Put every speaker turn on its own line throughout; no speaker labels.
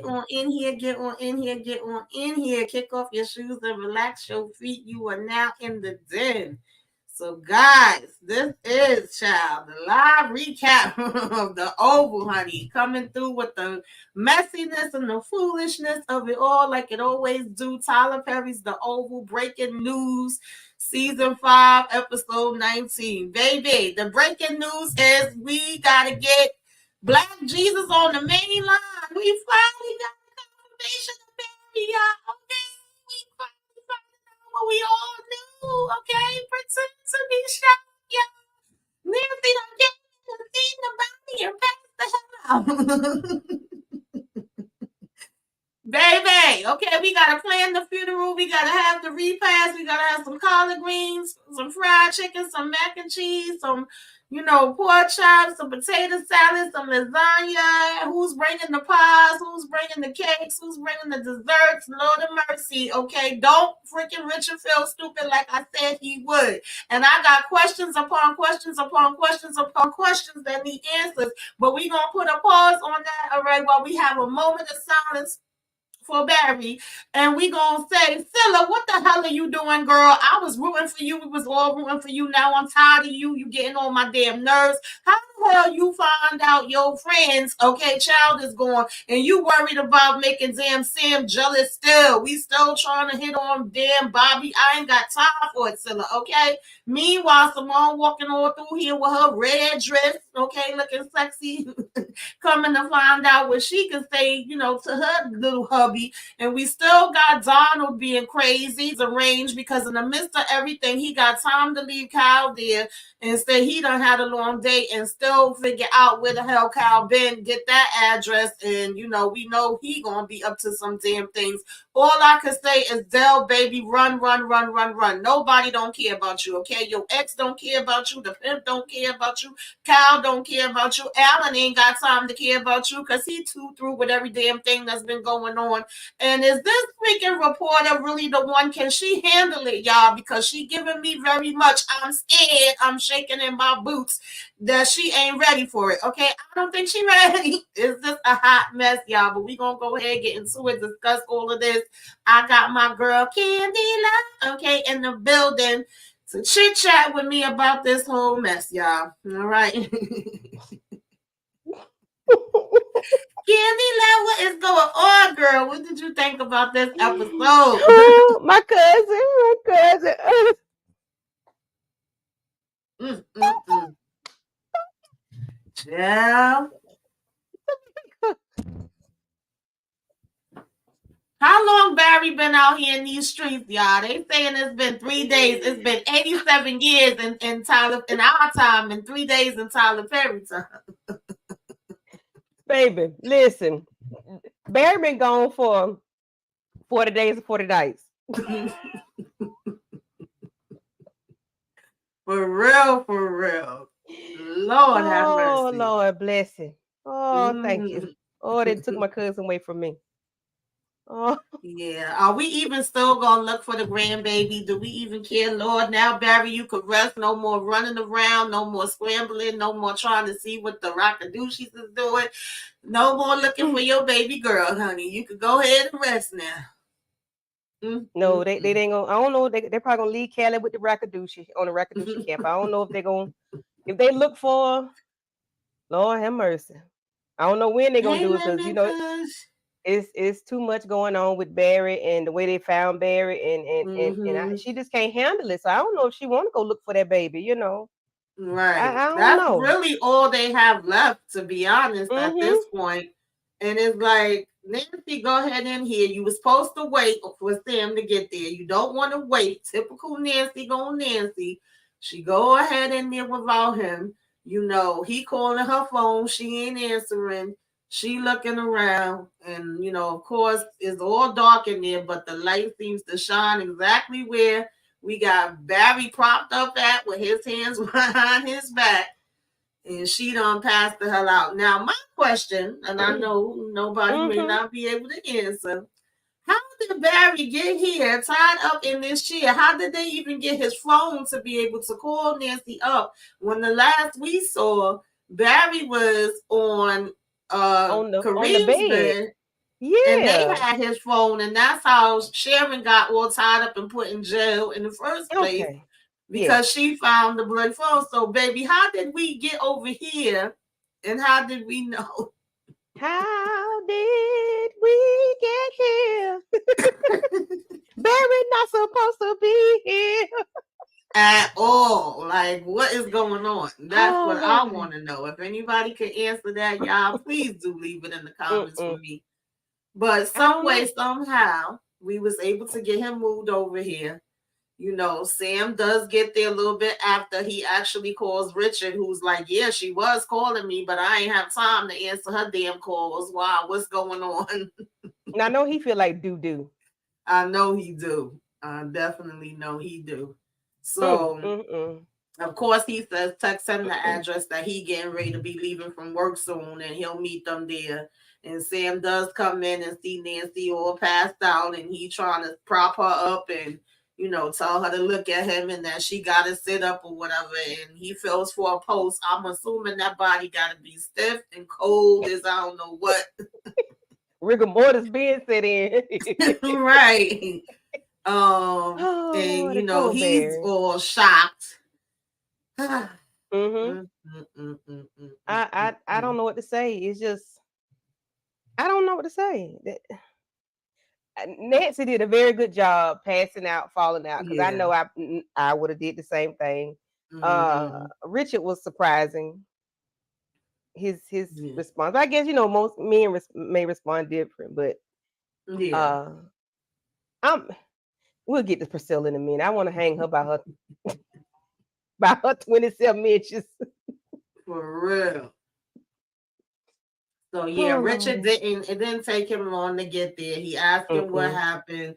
get on in here, get on in here, get on in here. Kick off your shoes and relax your feet. You are now in the den. So, guys, this is, child, the live recap of the Oval, honey, coming through with the messiness and the foolishness of it all, like it always do. Tyler Perry's The Oval, breaking news, season 5, episode 19. Baby, the breaking news is we gotta get Black Jesus on the main line. We finally got the confirmation of Barry, y'all. Okay, we finally found out what we all knew. Okay, pretend to be shocked, y'all. Nancy don't get to see the body and pass the hell out. Baby, okay, we gotta plan the funeral. We gotta have the repast. We gotta have some collard greens, some fried chicken, some mac and cheese, some, pork chops, some potato salad, some lasagna. Who's bringing the pies? Who's bringing the cakes? Who's bringing the desserts? Lord of mercy, okay? Don't freaking Richard feel stupid like I said he would. And I got questions upon questions upon questions upon questions that need answers. But we gonna put a pause on that, all right, while we have a moment of silence for Barry, and we gonna say, Scylla, what the hell are you doing, girl? I was rooting for you. We was all rooting for you. Now I'm tired of you. You getting on my damn nerves. How the hell you find out your friends, okay, child is gone, and you worried about making damn Sam jealous still? We still trying to hit on damn Bobby. I ain't got time for it, Scylla, okay? Meanwhile, Simone walking all through here with her red dress, okay, looking sexy, coming to find out what she can say, to her little hubby. And we still got Donald being crazy. He's arranged because in the midst of everything, he got time to leave Kyle there and say he done had a long day and still figure out where the hell Kyle been, get that address, and we know he gonna be up to some damn things. All I can say is, Dell, baby, run, run, run, run, run. Nobody don't care about you, okay? Your ex don't care about you. The pimp don't care about you. Kyle don't care about you. Alan ain't got time to care about you because he too through with every damn thing that's been going on. And is this freaking reporter really the one? Can she handle it, y'all? Because she giving me very much, I'm scared, I'm shaking in my boots, that she ain't ready for it, okay? I don't think she ready. It's just a hot mess, y'all. But we gonna go ahead, get into it, discuss all of this. I got my girl Candy Love, okay, in the building to chit chat with me about this whole mess, y'all. All right. Candy Love, what is going on, girl? What did you think about this episode?
Oh, my cousin.
Yeah. How long Barry been out here in these streets, y'all? They saying it's been 3 days. It's been 87 years in our time, and 3 days in Tyler Perry time.
Baby, listen. Barry been gone for 40 days and 40 nights.
For real. Lord have mercy.
Oh, Lord bless him. Oh, thank you. Oh, they took my cousin away from me. Oh.
Yeah. Are we even still gonna look for the grandbaby? Do we even care? Lord, now Barry, you could rest. No more running around, no more scrambling, no more trying to see what the Rockadoochies is doing. No more looking for your baby girl, honey. You could go ahead and rest now.
No, they ain't gonna. I don't know. They're probably gonna leave Cali with the Rockadoochie on the Rockadoochie camp. I don't know if they're gonna. If they look for, Lord have mercy. I don't know when they're gonna do it because it's too much going on with Barry and the way they found Barry and she just can't handle it. So I don't know if she want to go look for that baby.
Right.
I don't
That's
know.
really all they have left, to be honest, at this point. And it's like, Nancy, go ahead in here. You were supposed to wait for Sam to get there. You don't want to wait. Typical Nancy going Nancy. She go ahead in there without him. He calling her phone. She ain't answering. She looking around. And, of course, it's all dark in there, but the light seems to shine exactly where we got Barry propped up at with his hands behind his back. And she done passed the hell out. Now, my question, and I know nobody may not be able to answer, how did Barry get here tied up in this chair? How did they even get his phone to be able to call Nancy up when the last we saw, Barry was on
the
Kareem's bed. And they
Yeah.
had his phone, and that's how Sharon got all tied up and put in jail in the first place
Okay. Yes.
because she found the blood phone. So, baby, how did we get over here, and how did we know
How did we get here? Barry not supposed to be here.
at all? Like, what is going on? That's
Oh
what I
Lord.
want to know. If anybody could answer that, y'all, please do leave it in the comments for
Mm-mm.
me. But
I
some
don't
way,
know.
somehow, we was able to get him moved over here. You know, Sam does get there a little bit after he actually calls Richard, who's like, yeah, she was calling me, but I ain't have time to answer her damn calls. Wow, what's going on?
And I know he feel like doo doo.
I know he do. I definitely know he do.
Mm,
So
mm, mm.
of course, he says text him the address that he getting ready to be leaving from work soon, and he'll meet them there. And Sam does come in and see Nancy all passed out, and he trying to prop her up and tell her to look at him and that she got to sit up or whatever. And he feels for a post. I'm assuming that body got to be stiff and cold as I don't know what.
Rigor mortis being set in.
Right.
Oh
And
Lord, the poor
he's
Barry.
all shocked.
Mm-hmm.
Mm, mm, mm, mm, mm, mm,
I
mm.
don't know what to say. It's just I don't know what to say. Nancy did a very good job passing out, falling out, because I
Yeah.
know I would have did the same thing.
Mm-hmm.
Richard was surprising his
Yeah.
response. I guess most men may respond different, but
Yeah.
uh, I'm we'll get to Priscilla in a minute. I want to hang her by her 27 inches.
For real. So yeah,
Oh
Richard
Lordy.
didn't. It didn't take him long to get there. He asked him what
Mm-mm.
happened.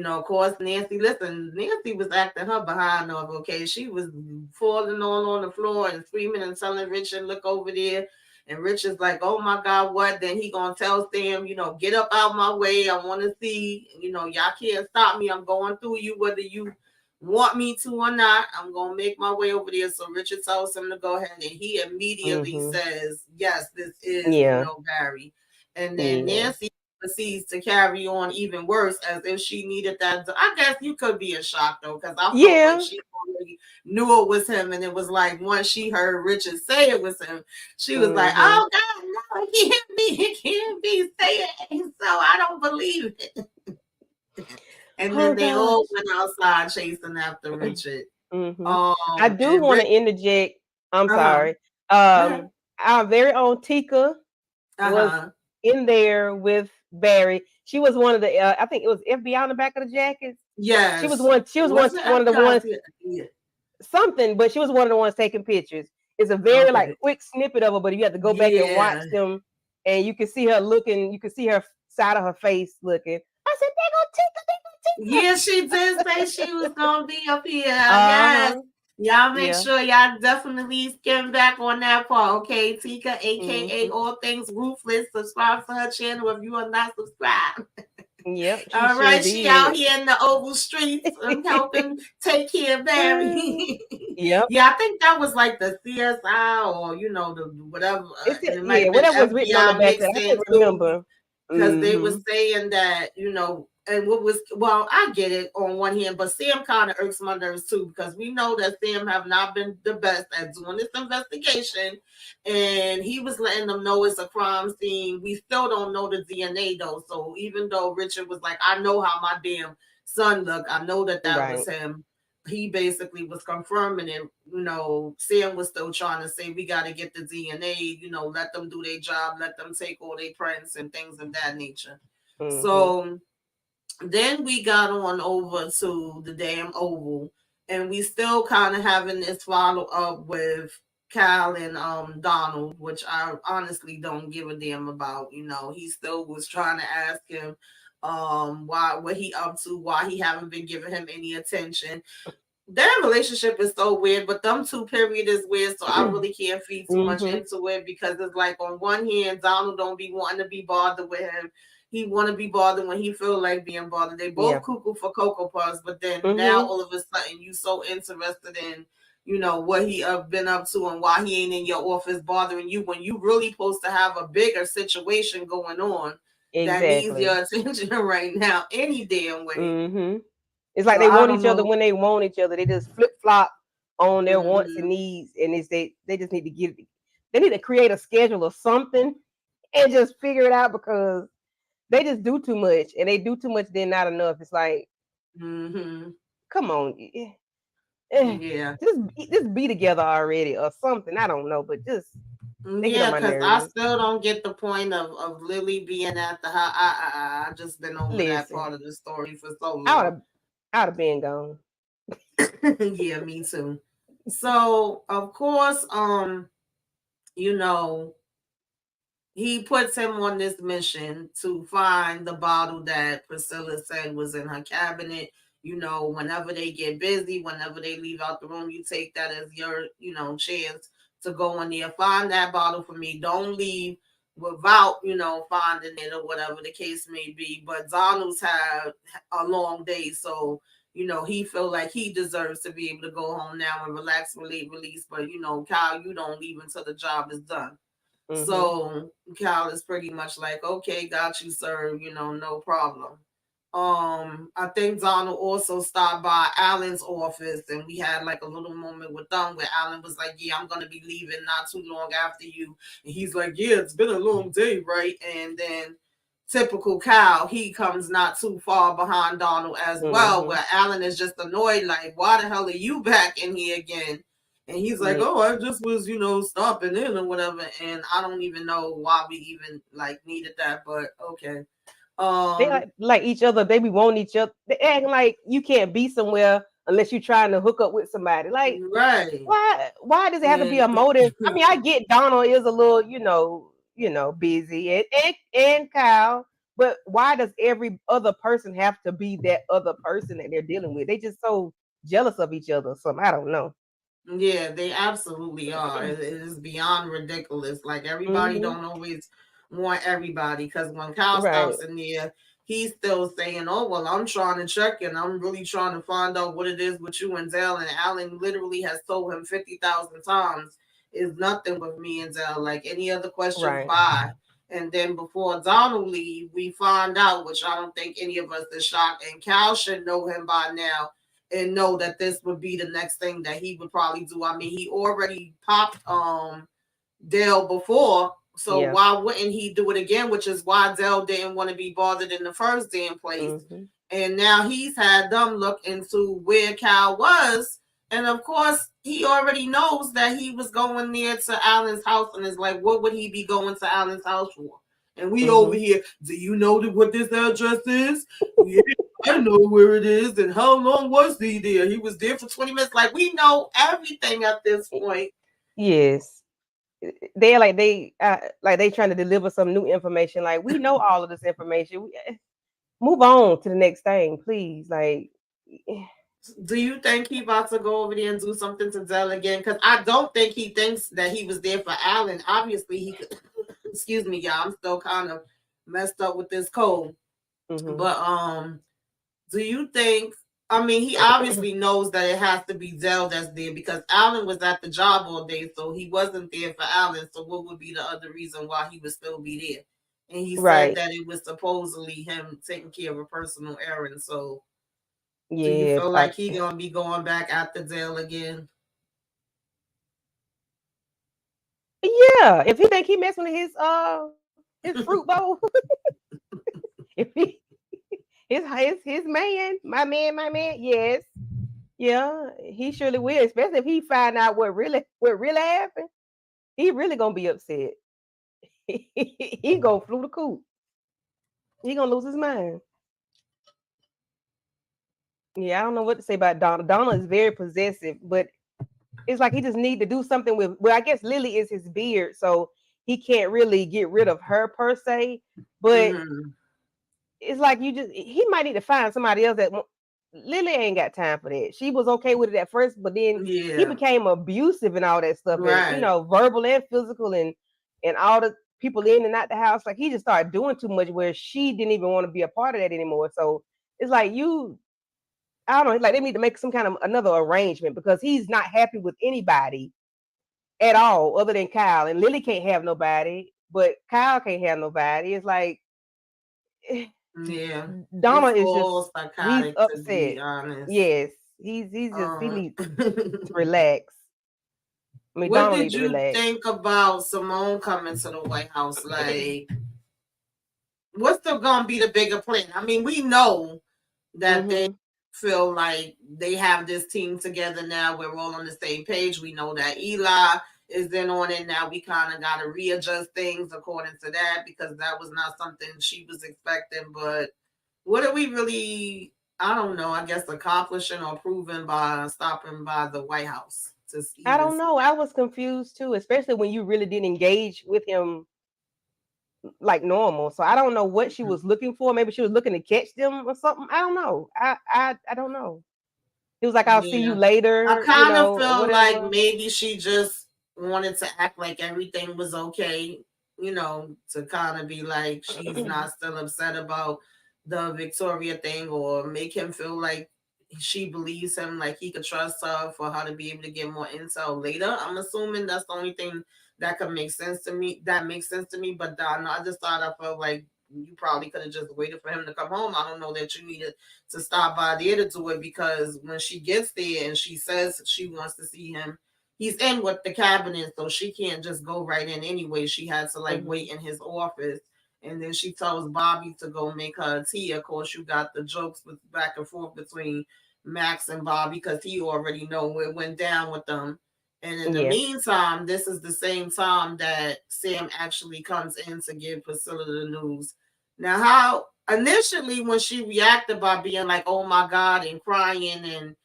Of course, Nancy. Listen, Nancy was acting her behind off. Okay, she was falling on the floor and screaming and telling Richard, "Look over there." And Richard's like, "Oh my God, what?" Then he gonna tell Sam, "Get up out my way. I want to see. Y'all can't stop me. I'm going through you, whether you want me to or not. I'm gonna make my way over there." So Richard tells him to go ahead, and he immediately
Mm-hmm.
says, "Yes, this is,
Yeah.
Barry." And then
Yeah.
Nancy proceeds to carry on even worse, as if she needed that. I guess you could be in shock though, because I felt like
Yeah.
she already knew it was him, and it was like once she heard Richard say it was him, she was like,
Mm-hmm.
"Oh God, no, it can't be, it can't be saying so. I don't believe it." And
Oh
then they all
gosh.
went outside chasing after Richard.
Mm-hmm. I do
And
want
Rich,
to interject. I'm
uh-huh,
sorry.
uh-huh,
Our very own Tika was
uh-huh.
in there with Barry. She was one of the. I think it was FBI on the back of the jackets. She was
Yes.
one. She was
Was
one.
it
One of the
FBI?
ones.
Yeah.
Something, but she was one of the ones taking pictures. It's a very like
Okay.
quick snippet of her, but you have to go back and watch
Yeah.
them, and you can see her looking. You can see her side of her face looking. I said, "They gonna Tika, they gonna
Yeah, she did say she was gonna be up here.
Tika."
Yes. Y'all make
Yeah.
sure y'all definitely skim back on that part, okay? Tika, aka
Mm-hmm.
All Things Ruthless. Subscribe to her channel if you are not subscribed.
Yep. She
All
sure
right, she
did.
out here in the oval streets helping take care of Barry.
Yep.
Yeah, I think that was like the CSI or the whatever, and it might
Yeah,
have been
whatever was written on the
FBI
back of
mixed
it, I
in
can't
too,
remember.
because they were
Mm-hmm.
saying that and what was well, I get it on one hand, but Sam kind of irks my nerves too, because we know that Sam have not been the best at doing this investigation, and he was letting them know it's a crime scene. We still don't know the DNA though, so even though Richard was like, I know how my damn son looked, I know that was
Right.
him. He basically was confirming it. Sam was still trying to say we got to get the DNA. Let them do their job, let them take all their prints and things of that nature.
Mm-hmm.
So then we got on over to the damn oval, and we still kind of having this follow up with Cal and Donald, which I honestly don't give a damn about. He still was trying to ask him why, what he up to, why he haven't been giving him any attention. Their relationship is so weird, but them two period is weird, so I really can't feed too much
Mm-hmm.
into it, because it's like on one hand, Donald don't be wanting to be bothered with him. He want to be bothered when he feel like being bothered. They both
Yeah.
cuckoo for Cocoa Puffs, but then now
Mm-hmm.
all of a sudden you so interested in what he been up to and why he ain't in your office bothering you when you really supposed to have a bigger situation going on. that needs
Exactly.
your attention right now, any damn way.
Mm-hmm. It's like
So
they
I
want
don't
each other
know.
when they want each other. They just flip flop on their wants and
Hmm.
needs, and it's they just need to get. They need to create a schedule or something and just figure it out because they just do too much, and they do too much, then not enough. It's like,
Hmm.
come on, eh,
Yeah.
just be together already or something. I don't know, but just they get on
Yeah,
my
because I
nerves.
still don't get the point of Lily being at the house. I just been over that
Listen,
part of the story for so
I would
long.
have, I would have been gone.
Yeah, me too. So of course, you know, he puts him on this mission to find the bottle that Priscilla said was in her cabinet. You know, whenever they get busy, whenever they leave out the room, you take that as your, chance to go in there, find that bottle for me. Don't leave without, finding it or whatever the case may be. But Donald's had a long day, so he feel like he deserves to be able to go home now and relax, release. But Kyle, you don't leave until the job is done.
Hmm.
So Cal is pretty much like, okay, got you, sir. No problem. I think Donald also stopped by Alan's office, and we had like a little moment with them where Alan was like, "Yeah, I'm gonna be leaving not too long after you," and he's like, "Yeah, it's been a long day, right?" And then typical Cal, he comes not too far behind Donald as well,
Hmm.
where Alan is just annoyed, like, "Why the hell are you back in here again?" And he's like,
Yeah,
"Oh, I just was, stopping in or whatever." And I don't even know why we even like needed that, but okay.
they
Um,
like each other. They be wanting each other. They acting like you can't be somewhere unless you're trying to hook up with somebody. Like,
right.
why does it have to be
And
a motive? I mean, I get Donald is a little, busy, and Kyle, but why does every other person have to be that other person that they're dealing with? They just so jealous of each other. Something I don't know.
yeah, they absolutely are. It is beyond ridiculous. Like everybody
Hmm.
don't always want everybody because when Kyle
Right.
stops in there, he's still saying, "Oh well, I'm trying to check and I'm really trying to find out what it is with you and Dell." And Alan literally has told him 50,000 times, "Is nothing with me and Dell. Like any other questions,
Right.
bye." And then before Donald leave, we find out, which I don't think any of us is shocked, and Cal should know him by now and know that this would be the next thing that he would probably do. I mean, he already popped Dale before, so
Yeah.
why wouldn't he do it again? Which is why Dale didn't want to be bothered in the first damn place.
Hmm.
And now he's had them look into where Cal was. And of course, he already knows that he was going there to Alan's house and is like, what would he be going to Alan's house for? And we over
Hmm.
here, do you know what this address is? Yeah, I know where it is. And how long was he there? He was there for 20 minutes. Like, we know everything at this point.
Yes. They're like they trying to deliver some new information. Like we know all of this information. Move on to the next thing, please. Like,
Do you think he about to go over there and do something to Dell again? Because I don't think he thinks that he was there for Alan. Obviously, he could. Excuse me, y'all. I'm still kind of messed up with this cold.
mm-hmm.
But do you think? I mean, he obviously knows that it has to be Dell that's there because Alan was at the job all day, so he wasn't there for Alan. So what would be the other reason why he would still be there? And he said
Right.
that it was supposedly him taking care of a personal errand. So do you
Yeah.
feel like he gonna be going back after Dale again?
Yeah. If he think he messing with his fruit bowl, if he his man, my man, yes. Yeah, he surely will, especially if he find out what really happened. He really gonna be upset. He gonna flew the coop. He gonna lose his mind. Yeah, I don't know what to say about Donna. Donna is very possessive, but it's like he just need to do something with. Well, I guess Lily is his beard, so he can't really get rid of her per se. But
Mm-hmm.
it's like he might need to find somebody else that Lily ain't got time for that. She was okay with it at first, but then he
Yeah.
became abusive and all that stuff, and
Right.
verbal and physical, and all the people in and out the house. Like he just started doing too much, where she didn't even want to be a part of that anymore. So it's like I don't know, like they need to make some kind of another arrangement because he's not happy with anybody at all other than Kyle. And Lily can't have nobody, but Kyle can't have nobody. It's like
Yeah,
Donna
it's
is
all
just he's
psychotic to be
upset.
honest.
Yes, he's just he
Um,
needs to relax. I mean,
what
Donald need
did
to
you
relax.
think about Simone coming to the White House? Like, what's still gonna be the bigger plan? I mean, we know that they
Mm-hmm.
feel like they have this team together now. We're all on the same page. We know that Eli is in on it now. We kind of got to readjust things according to that because that was not something she was expecting. But what are we really, I don't know, I guess accomplishing or proving by stopping by the White House to
I
even
don't know. I was confused too, especially when you really didn't engage with him like normal. So I don't know what she was looking for. Maybe she was looking to catch them or something. I don't know. I don't know. He was like, "I'll see you
Yeah. I
later,"
kind of
or
feel like
whatever.
maybe she just wanted to act like everything was okay, to kind of be like she's not still upset about the Victoria thing or make him feel like she believes him, like he could trust her for her to be able to get more intel later. I'm assuming that's the only thing that could make sense to me. That makes sense to me. But I just thought I felt like you probably could have just waited for him to come home. I don't know that you needed to stop by there to do it because when she gets there and she says she wants to see him, he's in with the cabinet, so she can't just go right in anyway. She had to like
Hmm.
wait in his office. And then she tells Bobby to go make her a tea. Of course, you got the jokes with back and forth between Max and Bobby because he already know what went down with them. And in the
Yeah.
meantime, this is the same time that Sam actually comes in to give Priscilla the news. Now, how initially when she reacted by being like, "Oh my God," and crying and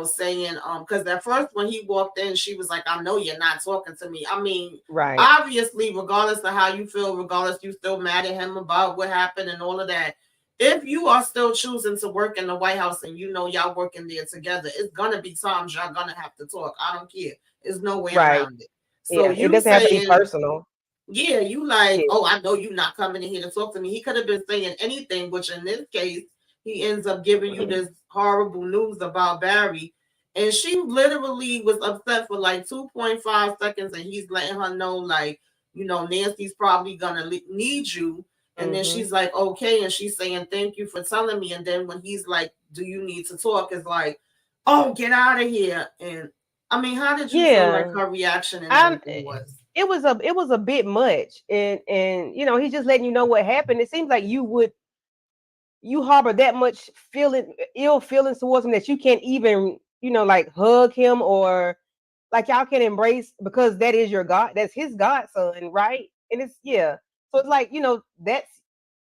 saying, because at first when he walked in, she was like, "I know you're not talking to me." I mean,
Right.
obviously, regardless of how you feel, regardless you still mad at him about what happened and all of that. If you are still choosing to work in the White House and you know y'all working there together, it's gonna be times y'all gonna have to talk. I don't care. There's no way
Right.
around it. So
Yeah. It
you
doesn't have to be
saying,
personal.
yeah, you like,
Yeah.
"Oh, I know you're not coming in here to talk to me." He could have been saying anything, which in this case, he ends up giving you this horrible news about Barry. And she literally was upset for like 2.5 seconds, and he's letting her know, like, Nancy's probably gonna need you. And then
Hmm.
she's like, "Okay," and she's saying, "Thank you for telling me." And then when he's like, "Do you need to talk?" It's like, "Oh, get out of here." And I mean, how did you feel like
Yeah.
her reaction and
I
everything was?
it was a bit much, and he's just letting you know what happened. It seems like you harbor that much ill feelings towards him that you can't even like hug him or like y'all can embrace because that is your god, that's his godson, right? And it's yeah, so it's like that's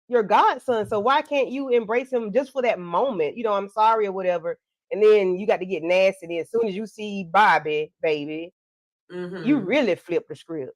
your godson, so why can't you embrace him just for that moment? I'm sorry or whatever, and then you got to get nasty. And as soon as you see Bobby, baby, you
Mm-hmm.
really flip the script.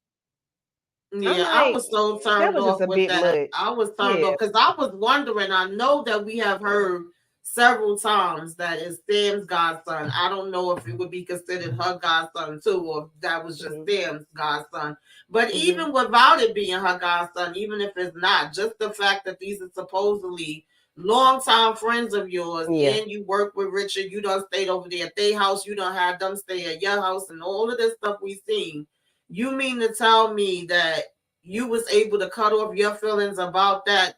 I'm
Yeah, I
like,
was so
that
turned
was just
off
a
with
bit
that.
much.
I was turned
Yeah.
off because I was wondering. I know that we have heard several times that is Sam's godson. I don't know if it would be considered her godson too, or if that was just
Hmm.
Sam's godson. But
Hmm.
even without it being her godson, even if it's not, just the fact that these are supposedly longtime friends of yours,
Yeah.
and you work with Richard, you don't stayed over there at their house, you don't have them stay at your house, and all of this stuff we've seen. You mean to tell me that you was able to cut off your feelings about that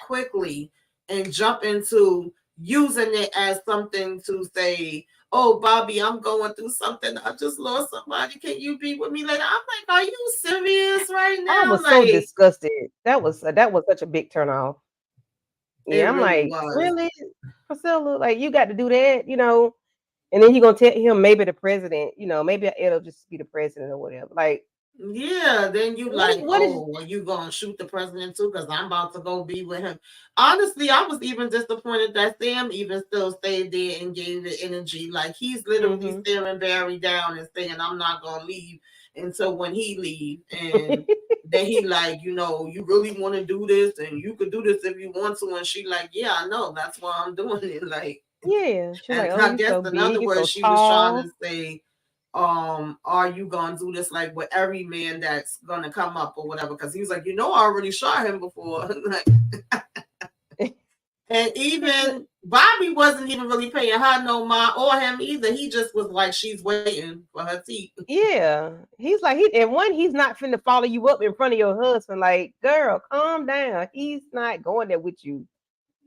quickly and jump into using it as something to say, "Oh, Bobby, I'm going through something. I just lost somebody. Can you be with me later?" I'm like, "Are you serious right
I
now?"
was so
Like,
disgusted. That was such a big turn off. Yeah,
it
I'm
really
like,
was.
really, Priscilla? Like, you got to do that? And then you're gonna tell him maybe the president, maybe it'll just be the president or whatever. Like,
Yeah, then you
what?
like,
What is?
"Oh, are you gonna shoot the president too? Because I'm about to go be with him." Honestly, I was even disappointed that Sam even still stayed there and gave the energy. Like he's literally
Hmm.
staring Barry down and saying, "I'm not gonna leave until when he leave." And then he like, "You really want to do this, and you could do this if you want to." And she like, "Yeah, I know. That's why I'm doing it." Like,
Yeah, she's like,
and
oh,
I
you
guess
so
in other
big, you
words,
so
she was trying to
tall.
say, "Are you gonna do this like with every man that's gonna come up or whatever?" Because he was like, "I already shot him before." Like, and
It's
even Bobby wasn't even really paying her no mind or him either. He just was like, she's waiting for her tea.
Yeah, he's like he's not finna follow you up in front of your husband. Like, girl, calm down. He's not going there with you.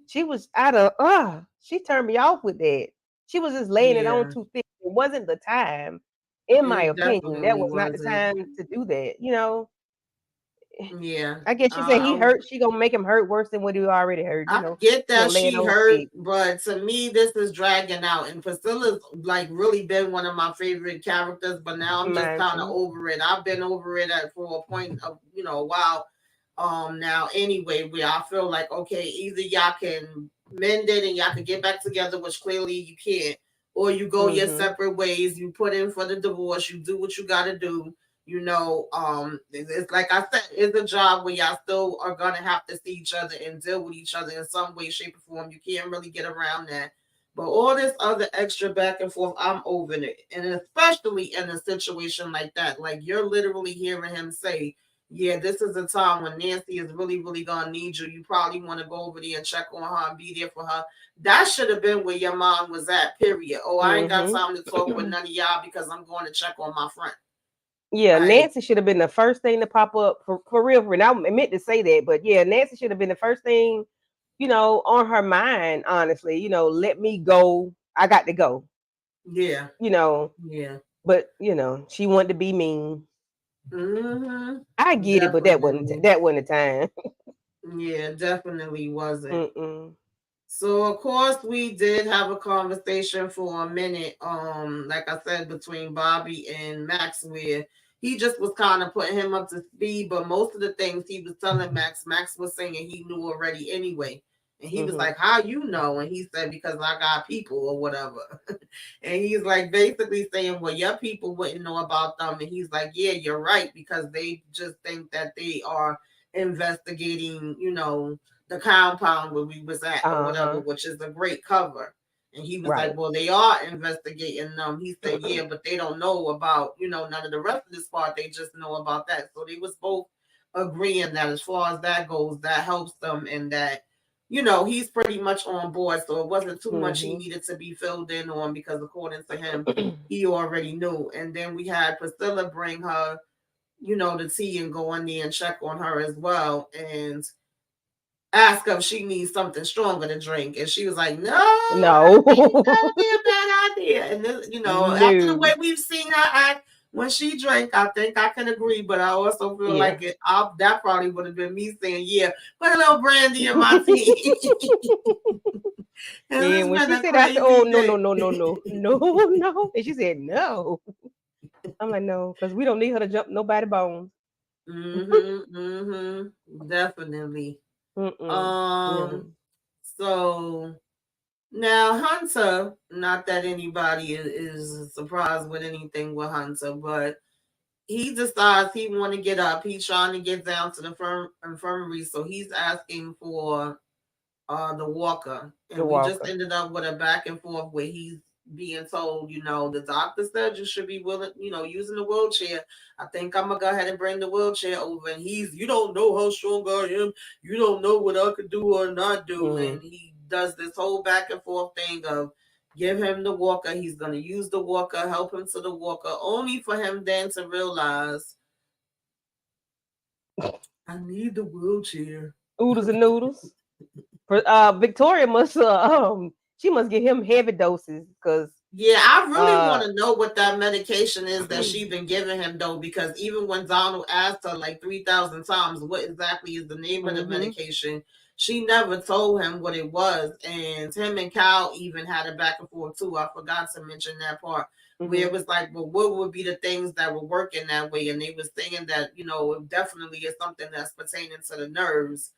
She was out of she turned me off with that. She was just laying it on
Yeah,
too thick. It wasn't the time, in my
it
opinion. That
definitely
was not the
wasn't.
time to do that. You know,
Yeah.
I guess she said he
I
hurt. She gonna make him hurt worse than what he already hurt.
I get
She
that
gonna lay it
she
on
hurt,
thick.
but to me, this is dragging out. And Priscilla's like really been one of my favorite characters, but now I'm just
Mine
kind of
too.
over it. I've been over it for a point of a while. Now anyway, where I feel like okay, either y'all can mend it and y'all can get back together, which clearly you can't, or you go your
Mm-hmm.
separate ways. You put in for the divorce. You do what you got to do. It's like I said, it's a job where y'all still are gonna have to see each other and deal with each other in some way, shape, or form. You can't really get around that. But all this other extra back and forth, I'm over it. And especially in a situation like that, like you're literally hearing him say, yeah, this is a time when Nancy is really, really gonna need you. You probably want to go over there and check on her and be there for her. That should have been where your mom was at, period. Oh, I ain't got time to talk with
Mm-hmm.
none of y'all because I'm going to check on my friend.
Yeah,
Like,
Nancy should have been the first thing to pop up for real. For real. I meant to say that, but yeah, Nancy should have been the first thing, on her mind. Honestly, let me go. I got to go.
yeah,
You know,
yeah.
but she wanted to be mean. I get it, but
Definitely.
that wasn't the time.
Yeah, definitely wasn't.
Mm-mm.
So of course we did have a conversation for a minute, like I said, between Bobby and Max, where he just was kind of putting him up to speed, but most of the things he was telling Max was saying he knew already anyway. And he was
Mm-hmm.
like, how you know? And he said, because I got people or whatever. And he's like basically saying, well, your people wouldn't know about them. And he's like, yeah, you're right, because they just think that they are investigating, the compound where we was at or
Uh
whatever,
huh.
which is a great cover. And he was like,
Right.
well, they are investigating them. He said, yeah, but they don't know about, none of the rest of this part. They just know about that. So they was both agreeing that as far as that goes, that helps them and that, he's pretty much on board. So it wasn't too much he
Mm-hmm.
needed to be filled in on because according to him, he already knew. And then we had Priscilla bring her, the tea and go in there and check on her as well. And ask her if she needs something stronger to drink. And she was like, no, I
No.
think that would be a bad idea. And this, after the way
No.
we've seen her act when she drank, I think I can agree. But I also feel
Yeah.
like that probably would have been me saying, yeah, put a little brandy in my tea. And
Yeah,
it's
when
been
she
a
said that, I said, "Oh
crazy
no, no,
day.
no, no, no, no, no," and she said, "No." I'm like, "No," because we don't need her to jump nobody bones.
Definitely.
Mm-mm.
Um,
No.
so now, Hunter, not that anybody is surprised with anything with Hunter, but he decides he want to get up. He's trying to get down to the infirmary, so he's asking for the walker,
The
and we just
Walker.
ended up with a back and forth where he's being told, the doctor said you should be willing, using the wheelchair. I think I'm gonna go ahead and bring the wheelchair over, and you don't know how strong I am, you don't know what I could do or not do,
Mm-hmm.
and he does this whole back and forth thing of give him the walker, he's gonna use the walker, help him to the walker, only for him then to realize I need the wheelchair.
Oodles and noodles. Victoria must she must give him heavy doses because
Yeah, I really want
uh
to know what that medication is that she been giving him though, because even when Donald asked her like 3,000 times what exactly is the name of the
mm-hmm.
medication, she never told him what it was. And him and Cal even had a back and forth too. I forgot to mention that part where
Mm-hmm.
it was like, well, what would be the things that were working that way? And they was saying that, it definitely is something that's pertaining to the nerves.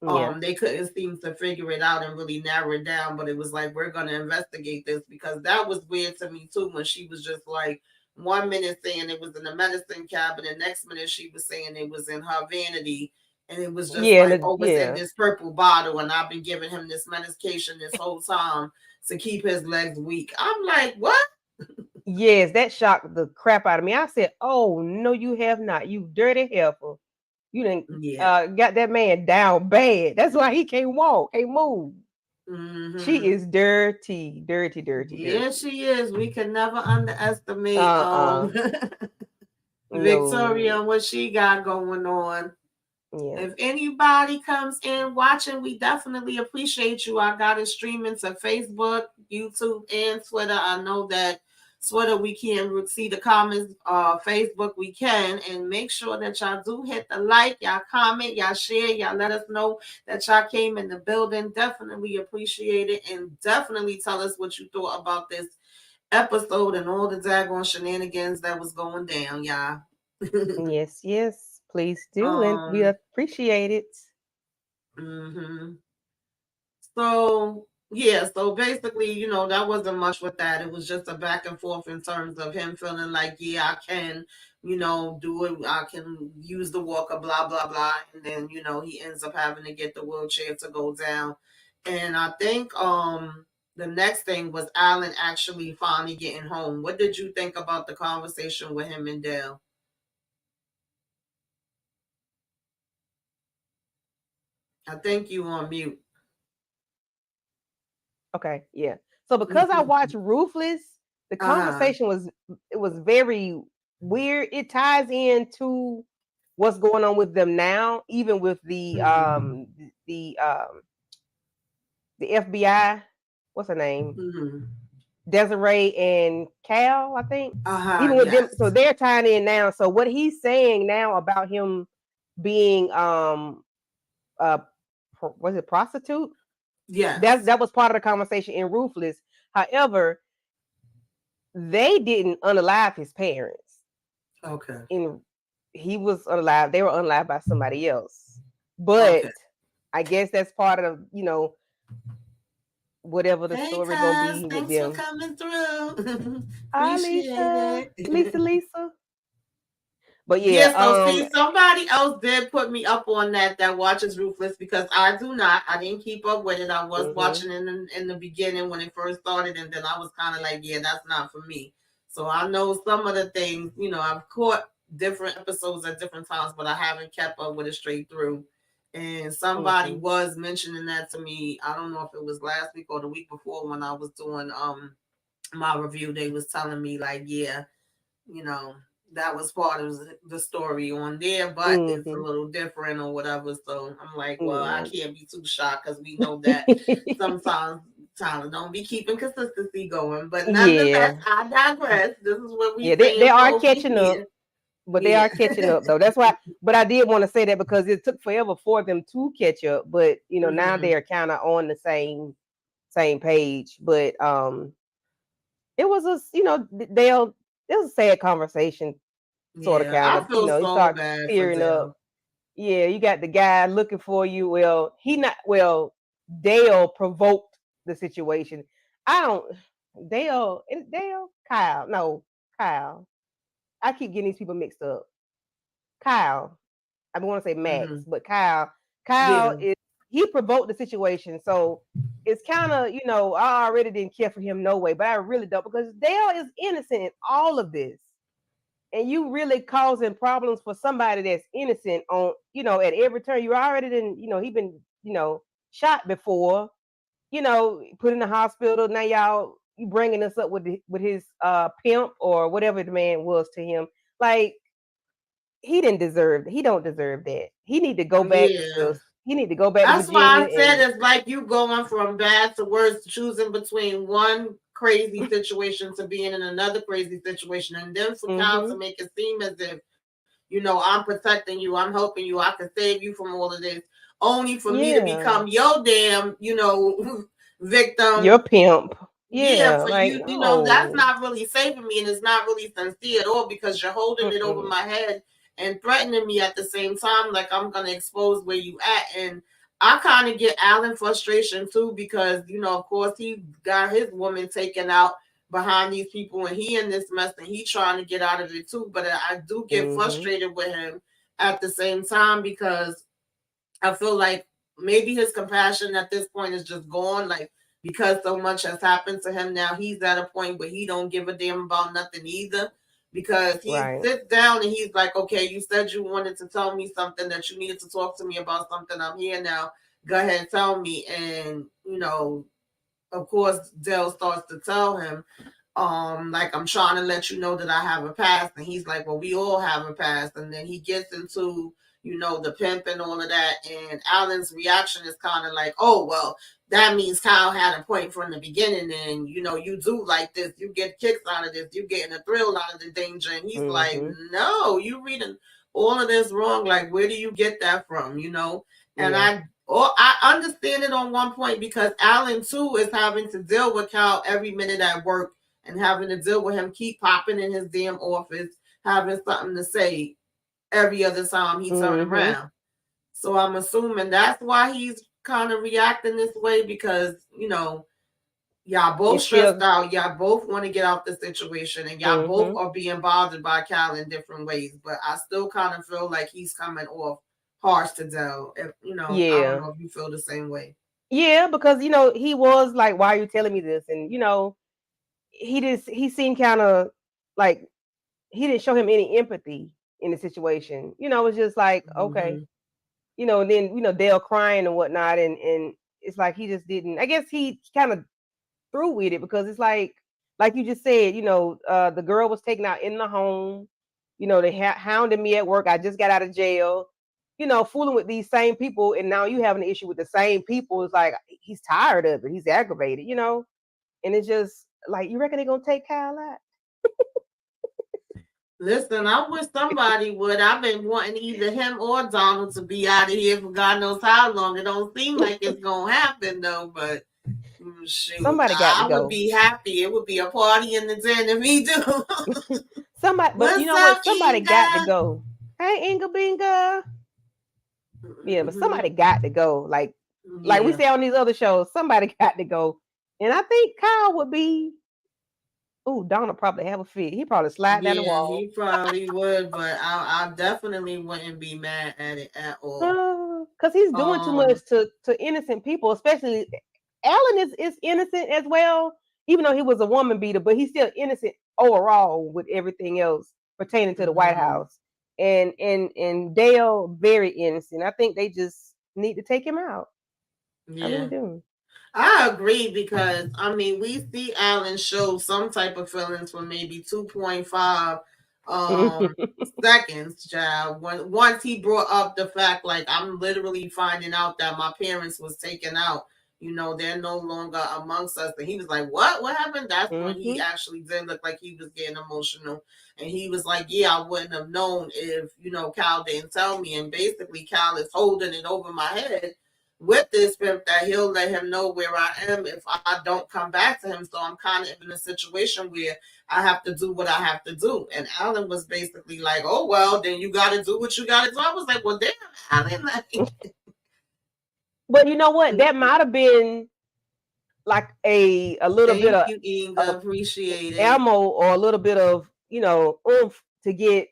Yeah.
They couldn't seem to figure it out and really narrow it down, but it was like we're gonna investigate this, because that was weird to me too when she was just like 1 minute saying it was in the medicine cabinet, next minute she was saying it was in her vanity, and it was just
Yeah,
like, oh, it's in
yeah.
this purple bottle, and I've been giving him this medication this whole time to keep his legs weak. I'm like, what?
Yes, that shocked the crap out of me. I said, "Oh no, you have not. You dirty heifer. You didn't
Yeah.
got that man down bad. That's why he can't walk, can't move." She
Mm-hmm.
is dirty, dirty, dirty,
Yeah,
dirty.
she is. We can never underestimate
Uh-uh.
Victoria
No.
and what she got going on.
Yeah.
If anybody comes in watching, we definitely appreciate you. I got it streaming to Facebook, YouTube, and Twitter. I know that Twitter we can see the comments. Facebook we can, and make sure that y'all do hit the like, y'all comment, y'all share, y'all let us know that y'all came in the building. Definitely appreciate it, and definitely tell us what you thought about this episode and all the daggone shenanigans that was going down, y'all.
Yes, yes. Please do. And we
um.
appreciate it.
Mhm. So yeah, so basically, that wasn't much with that. It was just a back and forth in terms of him feeling like, yeah, I can, do it. I can use the walker, blah blah blah, and then he ends up having to get the wheelchair to go down. And I think the next thing was Alan actually finally getting home. What did you think about the conversation with him and Dale? I think you on mute.
Okay, yeah. So because I watched Ruthless, the
Uh-huh.
conversation was very weird. It ties into what's going on with them now, even with the FBI. What's her name?
Mm-hmm.
Desiree and Cal, I think.
Uh-huh,
Even with them, so
yes.
they're tying in now. So what he's saying now about him being uh was it prostitute? That
Yes.
that was part of the conversation in Ruthless. However, they didn't unalive his parents.
Okay.
And he was unalive. They were unalived by somebody else. But
Okay.
I guess that's part of, whatever the
Hey,
story gonna
cuz,
be with
thanks for
them.
coming through.
Hi,
Appreciate
Lisa.
it.
Lisa. But yeah,
Yeah, so see, somebody else did put me up on that watches Ruthless because I do not. I didn't keep up with it. I was
mm-hmm,
watching in the beginning when it first started, and then I was kind of like, yeah, that's not for me. So I know some of the things. I've caught different episodes at different times, but I haven't kept up with it straight through. And somebody
mm-hmm.
was mentioning that to me. I don't know if it was last week or the week before when I was doing my review. They was telling me like, yeah, you know, that was part of the story on there, but it's a
Mm-hmm.
little different or whatever. So I'm like, well, I
Yeah.
can't be too shocked because we know that sometimes Tyler don't be keeping consistency going. But nonetheless,
Yeah.
I digress. This is what we
Yeah, they
saying for
are
over
catching up,
here.
but they
Yeah.
are catching up though. That's why, but I did want to say that because it took forever for them to catch up. But now
Hmm.
they are kind of on the same page. But it was they'll it was a sad conversation, sort of
Yeah,
kind
I
of.
feel
You
so
start
bad for
tearing up.
them.
Yeah, you got the guy looking for you. Well, he not well. Dale provoked the situation. I don't. Dale is Dale Kyle. No, Kyle. I keep getting these people mixed up. Kyle. I want to say Max,
Hmm.
but Kyle. Kyle
Yeah.
is he provoked the situation, so it's kind of I already didn't care for him no way, but I really don't because Dale is innocent in all of this, and you really causing problems for somebody that's innocent on at every turn. You already didn't he been shot before, put in the hospital. Now y'all you bringing us up with his pimp or whatever the man was to him. Like he don't deserve that. He need to go back
Yeah.
to
That's why
Virginia
I said
and
it's like you going from bad to worse, choosing between one crazy situation to being in another crazy situation. And then for Kyle to
mm-hmm,
make it seem as if, I'm protecting you, I'm helping you, I can save you from all of this, only for me to
yeah,
become your damn,
your
victim.
pimp.
Yeah,
Yeah,
for
like
you, that's
no.
not really saving me and it's not really sincere at all because you're holding it over
Mm-mm,
my head and threatening me at the same time, like I'm gonna expose where you at. And I kind of get Alan frustration too because, of course he got his woman taken out behind these people and he in this mess and he trying to get out of it too. But I do get
mm-hmm,
frustrated with him at the same time because I feel like maybe his compassion at this point is just gone. Like because so much has happened to him now, he's at a point where he don't give a damn about nothing either. Because he
right.
sits down and he's like, "Okay, you said you wanted to tell me something that you needed to talk to me about something. I'm here now. Go ahead, tell me." And you know, of course, Dell starts to tell him, like, I'm trying to let you know that I have a past. And he's like, well, we all have a past. And then he gets into, the pimp and all of that. And Alan's reaction is kind of like, oh, well, that means Kyle had a point from the beginning. And, you do like this. You get kicks out of this. You getting a thrill out of the danger. And he's like,
Mm-hmm.
no, you reading all of this wrong. Like, where do you get that from, And
Yeah.
I understand it on one point because Alan too is having to deal with Cal every minute at work and having to deal with him keep popping in his damn office, having something to say every other time he turn
Mm-hmm.
around. So I'm assuming that's why he's kind of reacting this way because, y'all both
It's
stressed
still.
out. Y'all both want to get out the situation and y'all both
Mm-hmm.
are being bothered by Cal in different ways. But I still kind of feel like he's coming off harsh to Dell. If, I don't
Yeah.
know if you feel the same way.
Yeah, because he was like, "Why are you telling me this?" And he seemed kind of like he didn't show him any empathy in the situation. It's just like, okay,
Mm-hmm.
and then Dale crying and whatnot, and it's like he just didn't. I guess he kind of through with it because it's like you just said, the girl was taken out in the home. They hounded me at work. I just got out of jail. Fooling with these same people, and now you have an issue with the same people. It's like he's tired of it. He's aggravated. And it's just like, you reckon they're gonna take Kyle out?
Listen, I wish somebody would. I've been wanting either him or Donald to be out of here for God knows how long. It don't seem like it's gonna happen though, but shoot,
Somebody got to
I would
go.
be happy. It would be a party in the den if he do.
Somebody, but you
What's
know what?
up,
Somebody got to
Inga?
go. Hey, Inga Binga. Yeah, but
Mm-hmm.
somebody got to go. Like we
Yeah.
say on these other shows, somebody got to go. And I think Kyle would be. Oh, Donald probably have a fit. He probably slide down the
Yeah,
wall.
he probably would, but I definitely wouldn't be mad at it at all.
Because he's doing too much
Um,
to innocent people, especially Alan is innocent as well, even though he was a woman beater, but he's still innocent overall with everything else pertaining to the White
mhm,
House. And Dale very innocent. I think they just need to take him out. I really
yeah.
do.
I agree because I mean we see Alan show some type of feelings for maybe 2.5 um seconds, child. Once he brought up the fact like I'm literally finding out that my parents was taken out, they're no longer amongst us. And he was like, what? What happened? That's when he
Hmm.
actually did look like he was getting emotional. And he was like, yeah, I wouldn't have known if, Cal didn't tell me. And basically Cal is holding it over my head with this pimp that he'll let him know where I am if I don't come back to him. So I'm kind of in a situation where I have to do what I have to do. And Alan was basically like, oh, well, then you got to do what you got to do. I was like, well, damn, Alan. Like,
But you know what? That might have been like a little bit
thank
of
you, Inga.
of
Appreciate it.
ammo or a little bit of oomph to get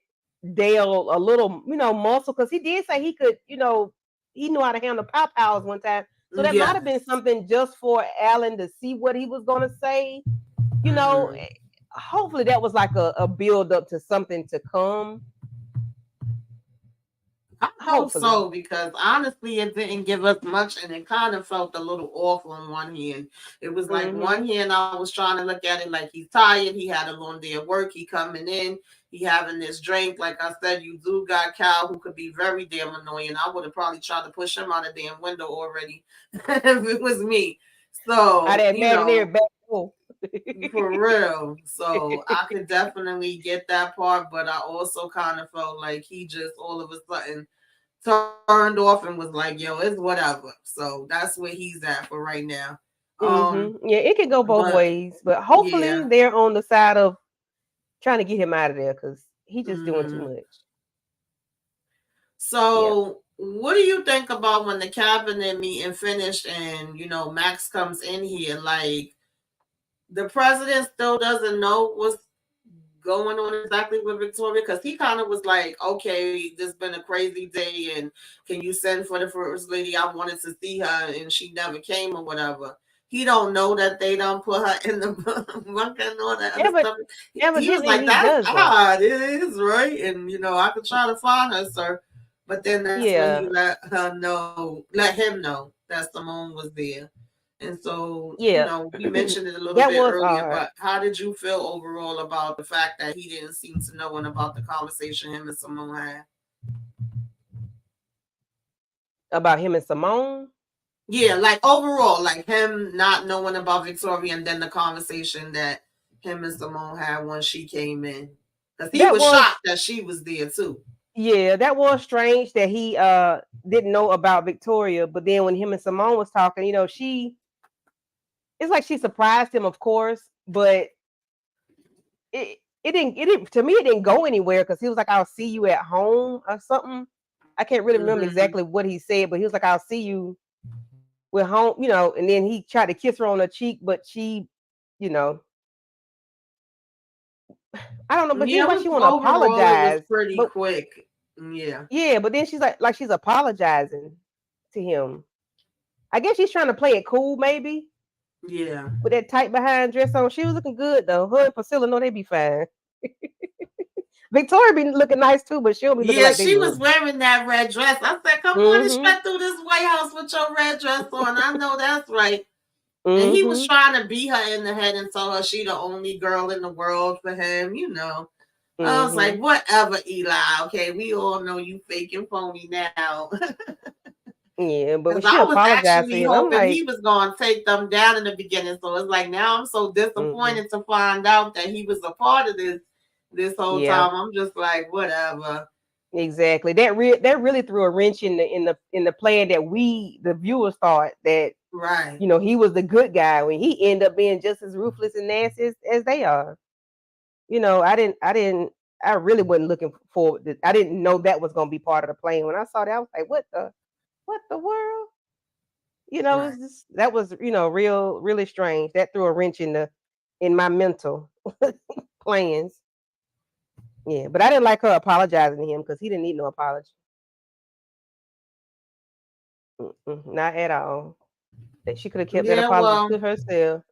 Dale a little muscle, because he did say he could, he knew how to handle pop powers one time. So that might have been
Yes.
something just for Alan to see what he was gonna say. You know,
Mm-hmm.
hopefully that was like a build up to something to come.
I hope
Hopefully.
so because honestly, it didn't give us much, and it kind of felt a little off on one hand. It was like
Mm-hmm.
one hand I was trying to look at it like he's tired. He had a long day of work. He coming in. He having this drink. Like I said, you do got Cal who could be very damn annoying. I would have probably tried to push him out of the damn window already if it was me.
Out
So
of imaginary back door.
for real. So I could definitely get that part, but I also kind of felt like he just all of a sudden turned off and was like, "Yo, it's whatever." So that's where he's at for right now.
Yeah, it could go both
But
ways, but hopefully
yeah.
they're on the side of trying to get him out of there because he just doing too
Hmm.
much. Yeah.
So what do you think about when the cabinet meeting finished and Max comes in here? Like the president still doesn't know what's going on exactly with Victoria because he kind of was like, okay, this has been a crazy day, and can you send for the first lady? I wanted to see her, and she never came or whatever. He don't know that they don't put her in the book and all that other
Ever
stuff. He was
Evidently
like,
he
that's
doesn't.
odd. It is right, and I could try to find her, sir. But then that's when he
Yeah.
let him know that Simone was there. And so,
Yeah.
we mentioned it a little
That
bit
was
earlier,
hard.
but how did you feel overall about the fact that he didn't seem to know about the conversation him and Simone had?
About him and Simone.
Yeah, like overall, like him not knowing about Victoria and then the conversation that him and Simone had when she came in. Because he
That
was
was
shocked that she was there too.
Yeah, that was strange that he didn't know about Victoria, but then when him and Simone was talking, she it's like she surprised him, of course, but it didn't to me it didn't go anywhere because he was like, I'll see you at home or something. I can't really remember
Mm-hmm.
exactly what he said, but he was like, I'll see you with home, and then he tried to kiss her on her cheek, but she, you know, I don't know, but then
Yeah,
why
it
she
was
wanna
overall it was
apologize?
pretty
But
quick. Yeah.
yeah, but then she's like she's apologizing to him. I guess she's trying to play it cool, maybe,
Yeah.
with that tight behind dress on. She was looking good though. Her and Priscilla know they be fine. Victoria be looking nice too, but she don't be looking
Yeah,
like they
she was
look.
wearing that red dress. I said, come on and
Mm-hmm.
strut through this White House with your red dress on. I know that's right. And he was
Mm-hmm.
trying to beat her in the head and tell her she the only girl in the world for him. I was
Mm-hmm.
like, whatever, Eli. Okay, we all know you fake and phony now.
Yeah, but
Because
when she
I was
apologized to
actually
him, I'm
hoping he
like,
was going to take them down in the beginning. So it's like now I'm so
mm-hmm.
disappointed to find out that he was a part of this whole
Yeah,
time. I'm just like, whatever.
exactly. That really threw a wrench in the plan that we the viewers thought that
Right.
he was the good guy when he ended up being just as ruthless and nasty as they are. I really wasn't looking forward to, I didn't know that was going to be part of the plan. When I saw that, I was like, what the world?
Right.
It's just, that was, really strange. That threw a wrench in my mental plans. Yeah, but I didn't like her apologizing to him because he didn't need no apology. Not at all. That she could have kept that
Yeah,
apology
well,
to herself.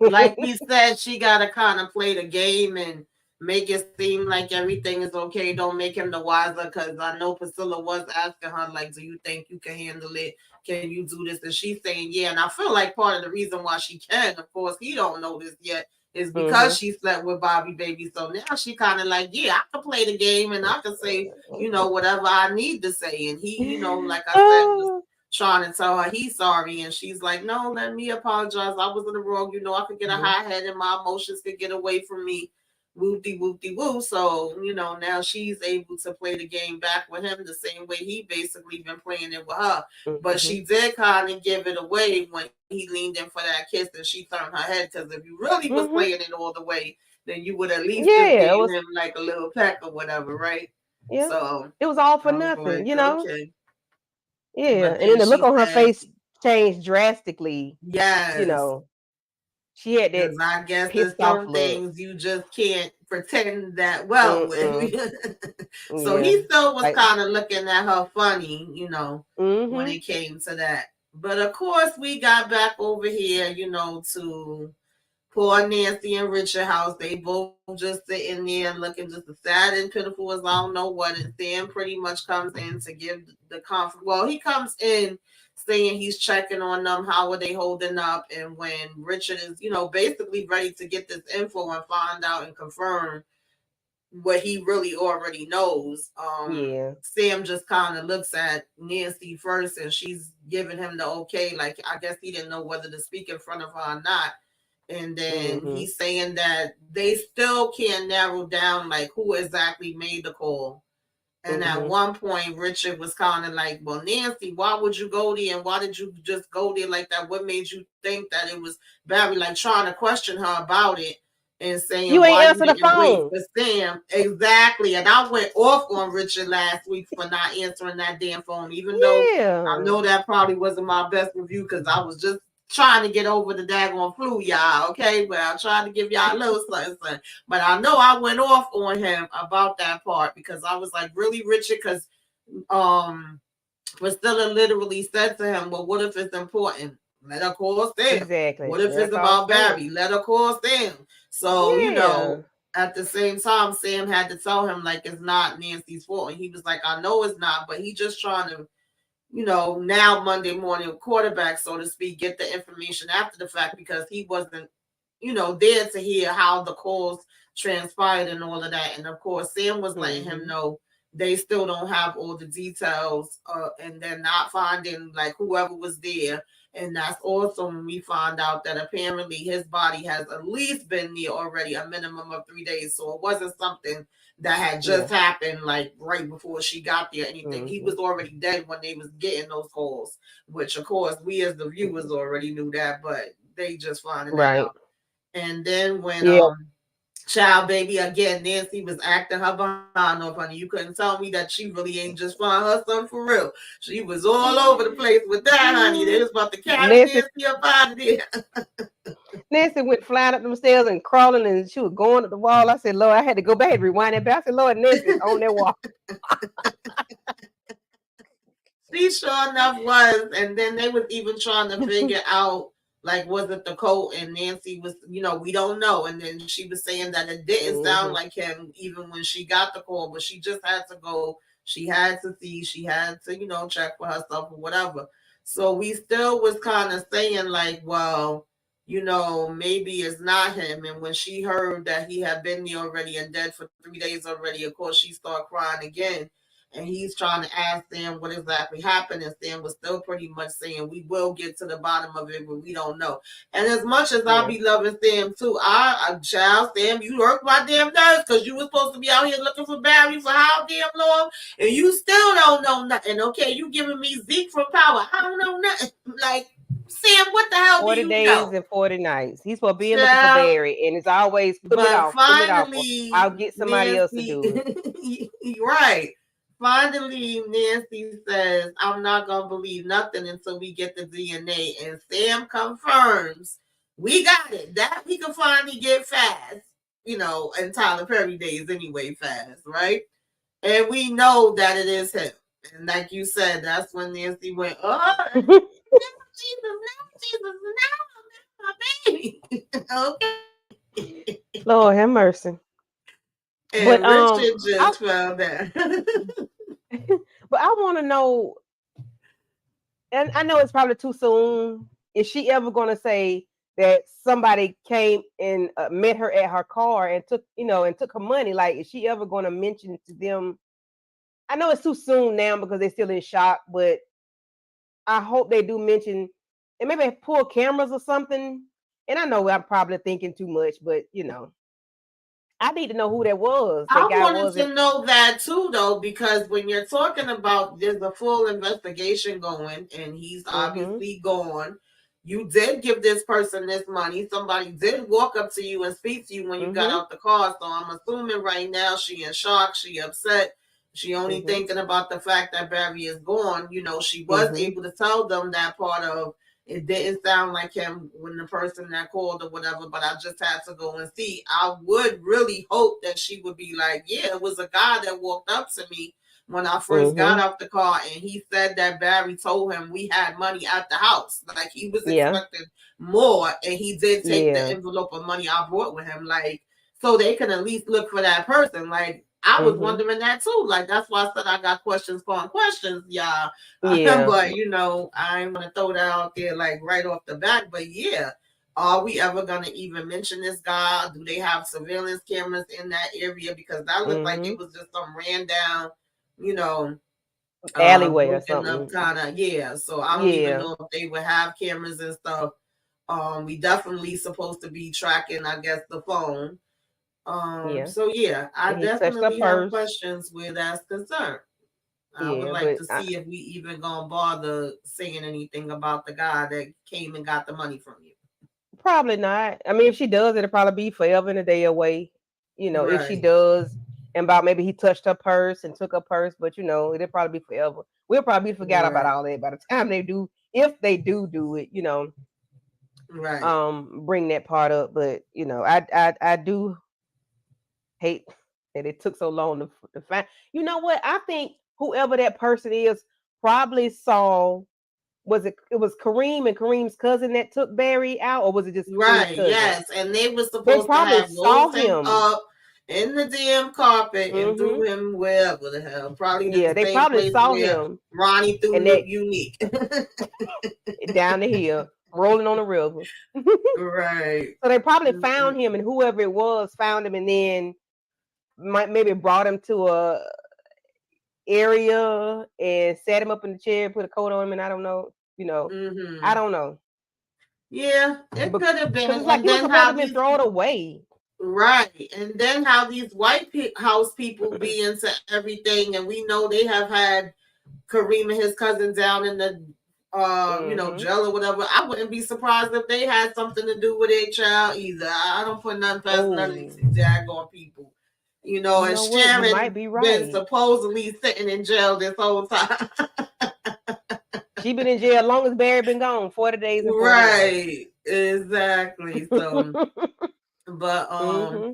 like we said, she got to kind of play the game and make it seem like everything is okay. Don't make him the wiser because I know Priscilla was asking her, like, do you think you can handle it? Can you do this? And she's saying, yeah. And I feel like part of the reason why she can, of course, he don't know this yet, is because
Hmm.
she slept with Bobby Baby. So now she kind of like, yeah, I can play the game and I can say, whatever I need to say. And he, like I said, was
Oh,
trying to tell her he's sorry, and she's like, "No, let me apologize. I was in the wrong. I could get a
mhm,
high head, and my emotions could get away from me." Whoopty whoopty woo. So now she's able to play the game back with him the same way he basically been playing it with her. But
mhm,
she did kind of give it away when he leaned in for that kiss, and she turned her head because if you really was
mhm.
playing it all the way, then you would at least just
Yeah,
gave
it was.
him like a little peck or whatever, right?
Yeah,
So
it was all for
I was
nothing.
like, okay.
Yeah,
But
and then
then
the look
she
on her
said,
face changed drastically. You
yes.
know, she had that
Because I guess there's
pissed off
some
look.
things you just can't pretend that well with.
Mm-mm.
So
Yeah,
he still was
like,
kind of looking at her funny, when
mm-hmm,
it came to that. But of course, we got back over here, to poor Nancy and Richard house. They both just sitting there looking just as sad and pitiful as I don't know what. And Sam pretty much comes in to give the conference. Well, he comes in saying he's checking on them. How are they holding up? And when Richard is, basically ready to get this info and find out and confirm what he really already knows,
yeah,
Sam just kind of looks at Nancy first and she's giving him the okay. Like, I guess he didn't know whether to speak in front of her or not. And then
mm-hmm,
he's saying that they still can't narrow down like who exactly made the call. And at
mm-hmm,
one point, Richard was kind of like, well, Nancy, why would you go there? And why did you just go there like that? What made you think that it was Barry? Like trying to question her about it and saying
you
why
ain't
you
answer the
didn't wait
phone.
for Sam. Exactly. And I went off on Richard last week for not answering that damn phone, even though I
Yeah,
know that probably wasn't my best review because I was just trying to get over the daggone flu, y'all. Okay. But I tried to give y'all a little something. But I know I went off on him about that part because I was like, really, Richard? Because um, Priscilla literally said to him, well, what if it's important? Let her call Sam.
exactly.
What if
Let her
it's
call
about
Sam.
Barry? Let her call Sam. So,
Yeah,
at the same time, Sam had to tell him, like, it's not Nancy's fault. And he was like, I know it's not, but he just trying to now Monday morning quarterback, so to speak, get the information after the fact because he wasn't, there to hear how the calls transpired and all of that. And of course, Sam was letting him
Mm-hmm.
know they still don't have all the details, and they're not finding like whoever was there. And that's also when we found out that apparently his body has at least been there already a minimum of 3 days. So it wasn't something that had
Yeah.
just happened like right before she got there. Anything, he
Mm-hmm.
was already dead when they was getting those calls. Which of course we as the viewers already knew that, but they just finding that
Right.
out. And then when
Yeah.
child baby again, Nancy was acting her behind off, honey. You couldn't tell me that she really ain't just find her son for real. She was all over the place with that, honey. They was about to carry
Nancy
Nancy up out of there.
Nancy went flying up them stairs and crawling, and she was going up the wall. I said, Lord, I had to go back and rewind it back. I said, Lord, Nancy's on that wall.
She sure enough was. And then they was even trying to figure out, like, was it the coat? And Nancy was, we don't know. And then she was saying that it didn't sound
Mm-hmm.
like him even when she got the call, but she just had to go. She had to see, she had to, check for herself or whatever. So we still was kind of saying, like, well, maybe it's not him. And when she heard that he had been there already and dead for 3 days already, of course, she started crying again, and he's trying to ask Sam what exactly happened, and Sam was still pretty much saying we will get to the bottom of it, but we don't know. And as much as I'll
Yeah.
be loving Sam too, child Sam, you hurt my damn nerves because you were supposed to be out here looking for Barry for how damn long, and you still don't know nothing. Okay, you giving me Zeke from Power? I don't know nothing. Like, Sam, what the hell do
40
you know,
days and 40 nights. He's supposed to be looking for
child?
Barry, and it's always putting it
But
off, putting it off. Or
finally,
I'll get somebody else to
Nancy,
do it.
right. Finally, Nancy says, I'm not going to believe nothing until we get the DNA. And Sam confirms, we got it. That we can finally get fast, and Tyler Perry days anyway, fast, right? And we know that it is him. And like you said, that's when Nancy went, oh, Jesus, no, Jesus, no, my baby. Okay.
Lord have mercy. But
And Richard
I
just found that.
but I want to know, and I know it's probably too soon. Is she ever going to say that somebody came and met her at her car and took her money? Like, is she ever going to mention to them? I know it's too soon now because they're still in shock, but I hope they do mention and maybe pull cameras or something. And I know I'm probably thinking too much, but I need to know who that was. That
I
guy
wanted
was in.
to know that too, though, because when you're talking about there's a full investigation going and he's
Mm-hmm.
obviously gone, you did give this person this money. Somebody did walk up to you and speak to you when you got
Mm-hmm.
out the car. So I'm assuming right now she in shock, she upset. She only
Mm-hmm.
thinking about the fact that Barry is gone. She was
Mm-hmm.
able to tell them that part of it didn't sound like him when the person that called or whatever, but I just had to go and see. I would really hope that she would be like, yeah, it was a guy that walked up to me when I first got
Mm-hmm.
out the car, and he said that Barry told him we had money at the house. Like, he was
Yeah.
expecting more, and he did take the
Yeah.
envelope of money I brought with him. Like, so they can at least look for that person. Like, I was
Mm-hmm.
wondering that too. Like, that's why I said I got questions upon questions, y'all.
Yeah.
But I ain't want to throw that out there like right off the bat. But yeah, are we ever gonna even mention this guy? Do they have surveillance cameras in that area? Because that looked like
Mm-hmm.
it was just some ran down, you know,
Alleyway or
broken up
something.
kind of, yeah. So I don't even
Yeah.
know if they would have cameras and stuff. We definitely supposed to be tracking, I guess, the phone.
Yeah.
So yeah, I
And he touched her
definitely have
purse.
questions where that's concerned. I would
Yeah,
like
but
to see if we even gonna bother saying anything about the guy that came and got the money from you.
probably not. I mean, if she does, it'll probably be forever and a day away. If she
Right,
does, and about maybe he touched her purse and took her purse, but it'll probably be forever. We'll probably forget about
right,
all that by the time they do, if they do it.
right,
Bring that part up. But I do hate that it took so long to find. You know what? I think whoever that person is probably saw. Was it Kareem and Kareem's cousin that took Barry out, or was it just Kareem's
right.
cousin?
Yes, and they were
They
supposed to
probably
have
saw
rolled him
him.
up in the damn carpet and threw
Mm-hmm.
him wherever the hell. Probably
Yeah,
the
they
same
probably
place
saw
where
him
Ronnie threw
and they
Unique.
down the hill, rolling on the river.
Right.
So they probably
Mm-mm.
found him, and whoever it was found him, and then might maybe brought him to a area and sat him up in the chair, put a coat on him, and I don't know, I
Mm-hmm.
don't know,
Yeah, it could have
because
been.
it's like
And
he was
then
supposed to
how
have been
these
thrown away.
right, and then how these house people be into everything, and we know they have had Kareem and his cousin down in the
Mm-hmm.
jail or whatever. I wouldn't be surprised if they had something to do with their child either. I don't put nothing past none of these
Oh,
daggone people.
you
And
know what? You
Sharon
might be
been
right.
supposedly sitting in jail this whole time.
She been in jail as long as Barry been gone, 40 days and 40 nights.
Right. Exactly. So but
Mm-hmm.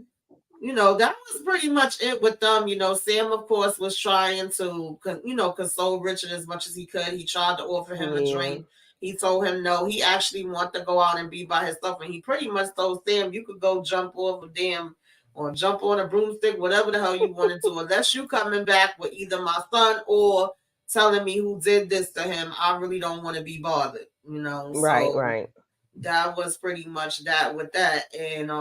that was pretty much it with them. Sam, of course, was trying to, console Richard as much as he could. He tried to offer him a
Yeah.
drink. He told him no. He actually wanted to go out and be by himself. And he pretty much told Sam, you could go jump off a damn or jump on a broomstick, whatever the hell you wanted to, unless you coming back with either my son or telling me who did this to him. I really don't want to be bothered.
Right.
So
Right.
that was pretty much that with that. And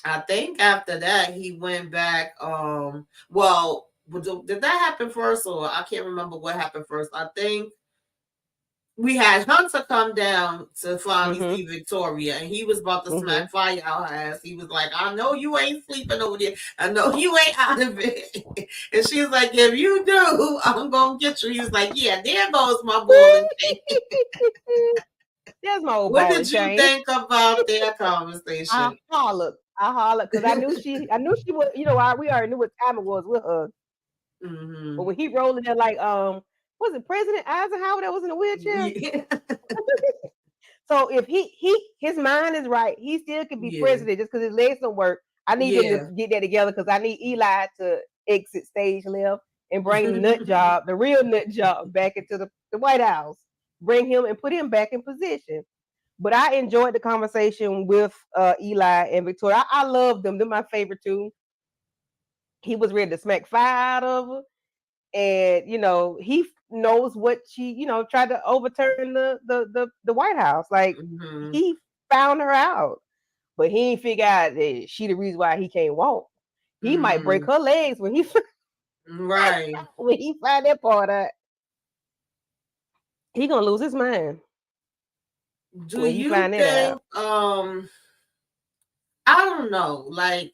I think after that he went back. Well, did that happen first, or I can't remember what happened first. I think we had Hunter come down to finally
Mm-hmm.
see Victoria, and he was about to
Mm-hmm.
smack fire out her ass. He was like, "I know you ain't sleeping over there. I know you ain't out of it." And she was like, "If you do, I'm gonna get you." He was like, "Yeah, there goes my ball and chain."
There's my old
What
ball
did
and
you
chain.
think about their
I
conversation?
hollered. I hollered because I knew she was, we already knew what time it was with her. But
Mm-hmm.
when he rolled in there like, was it President Eisenhower that was in a wheelchair?
Yeah.
So if his mind is right, he still could be
Yeah.
president just because his legs don't work. I need them to
Yeah.
get that together because I need Eli to exit stage left and bring Nut Job, the real Nut Job, back into the White House. Bring him and put him back in position. But I enjoyed the conversation with Eli and Victoria. I love them. They're my favorite too. He was ready to smack fire out of her, and he knows what she tried to overturn the White House. Like
Mm-hmm.
he found her out, but he ain't figure out that she the reason why he can't walk. He might break
Mm-hmm.
her legs when he
Right.
when he find that part out. He gonna lose his mind
Do
when he
you
find that
think
out.
I don't know, like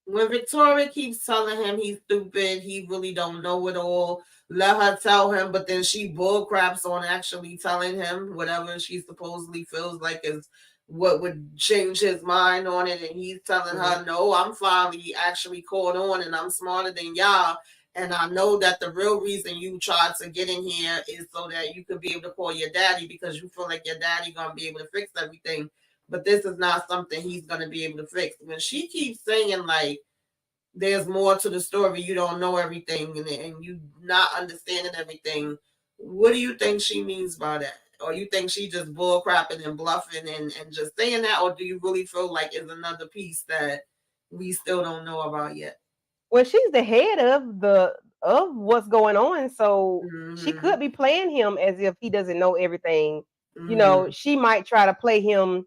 when Victoria keeps telling him he's stupid, he really don't know it all. Let her tell him, but then she bull craps on actually telling him whatever she supposedly feels like is what would change his mind on it. And he's telling
Mm-hmm.
her, no, I'm finally actually caught on and I'm smarter than y'all. And I know that the real reason you tried to get in here is so that you could be able to call your daddy because you feel like your daddy gonna be able to fix everything. But this is not something he's gonna be able to fix. When she keeps saying like there's more to the story. You don't know everything, and you not understanding everything. What do you think she means by that? Or you think she just bull crapping and bluffing and just saying that? Or do you really feel like it's another piece that we still don't know about yet?
Well, she's the head of what's going on, so she
Mm-hmm.
could be playing him as if he doesn't know everything.
Mm-hmm.
She might try to play him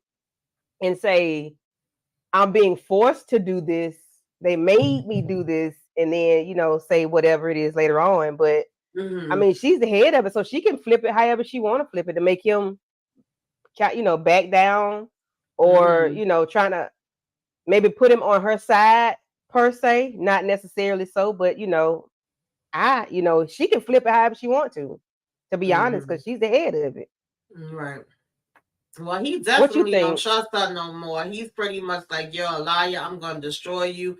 and say, I'm being forced to do this. They made me do this, and then say whatever it is later on. But I
Mm-hmm.
mean, she's the head of it, so she can flip it however she want to flip it to make him, back down, or
Mm-hmm.
trying to maybe put him on her side per se, not necessarily so, but she can flip it however she want to be honest,
Mm-hmm.
because she's the head of it.
Right. Well, he
What you
definitely don't
think?
trust her no more. He's pretty much like, you're a liar. I'm gonna destroy you.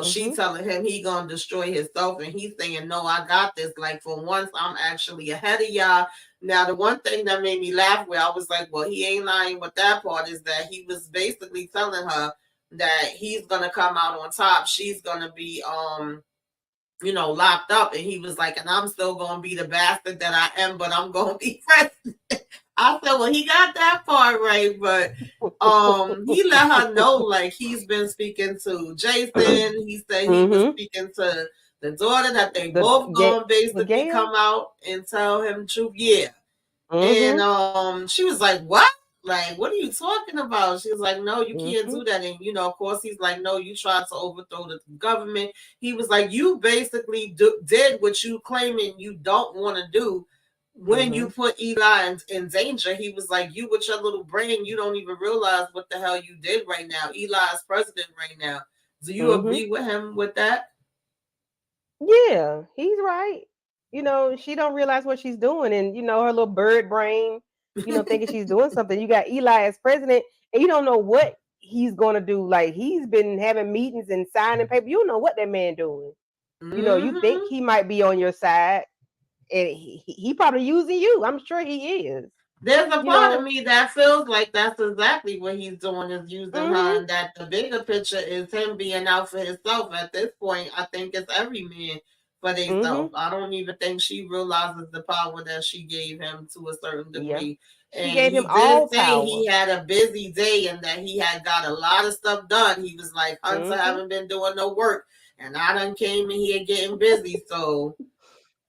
She
Hmm.
telling him he gonna destroy himself, and he's saying, "No, I got this. Like for once, I'm actually ahead of y'all." Now, the one thing that made me laugh, where I was like, "Well, he ain't lying with that part," is that he was basically telling her that he's gonna come out on top. She's gonna be, locked up, and he was like, "And I'm still gonna be the bastard that I am, but I'm gonna be president." I said, well, he got that part right, but he let her know like he's been speaking to Jason. He said he was
Mm-hmm.
speaking to the daughter that they
The
both
Ga-
gonna basically
Gail.
come out and tell him the truth. Yeah. And
Mm-hmm.
she was like, what? Like, what are you talking about? She was like, no, you can't
Mm-hmm.
do that. And, of course, he's like, no, you tried to overthrow the government. He was like, you basically did what you claiming you don't want to do when you
Mm-hmm.
put Eli in danger. He was like, you with your little brain, you don't even realize what the hell you did right now. Eli is president right now. Do you
Mm-hmm.
agree with him with that?
Yeah, he's right. She don't realize what she's doing, and her little bird brain, thinking she's doing something. You got Eli as president, and you don't know what he's gonna do. Like he's been having meetings and signing paper. You don't know what that man doing. You think
Mm-hmm.
he might be on your side, and he probably using you. I'm sure he is.
There's a
You
part of
know.
me that feels like that's exactly what he's doing is using her,
Mm-hmm.
and that the bigger picture is him being out for himself. At this point, I think it's every man for themselves.
Mm-hmm.
I don't even think she realizes the power that she gave him to a certain
Yeah.
degree.
She
And
gave him
he did
all
say
power.
he had a busy day and that he had got a lot of stuff done. He was like, Hunter
Mm-hmm.
haven't been doing no work, and I done came in here getting busy. So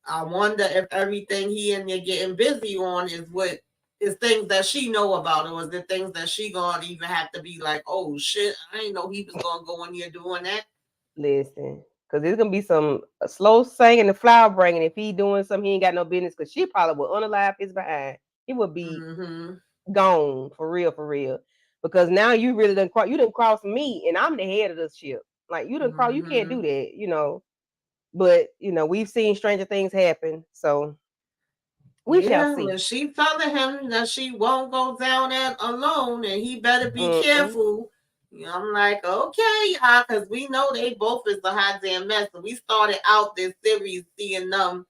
I wonder if everything he and they're getting busy on is things that she know about, or is it things that she gonna even have to be like, oh shit, I didn't know he was gonna go in here doing that.
Listen, because there's gonna be some slow singing and flower bringing if he doing something he ain't got no business. Because she probably would unalive his behind. He would be
Mm-hmm.
gone for real, for real. Because now you really didn't cross. You didn't cross me, and I'm the head of the ship. Like you didn't cross. You can't do
Mm-hmm.
that. But we've seen stranger things happen, so we shall
Yeah,
see.
well, she telling him that she won't go down there alone, and he better be
Mm-mm.
careful. I'm like, okay, yeah, because we know they both is a hot damn mess. And we started out this series seeing them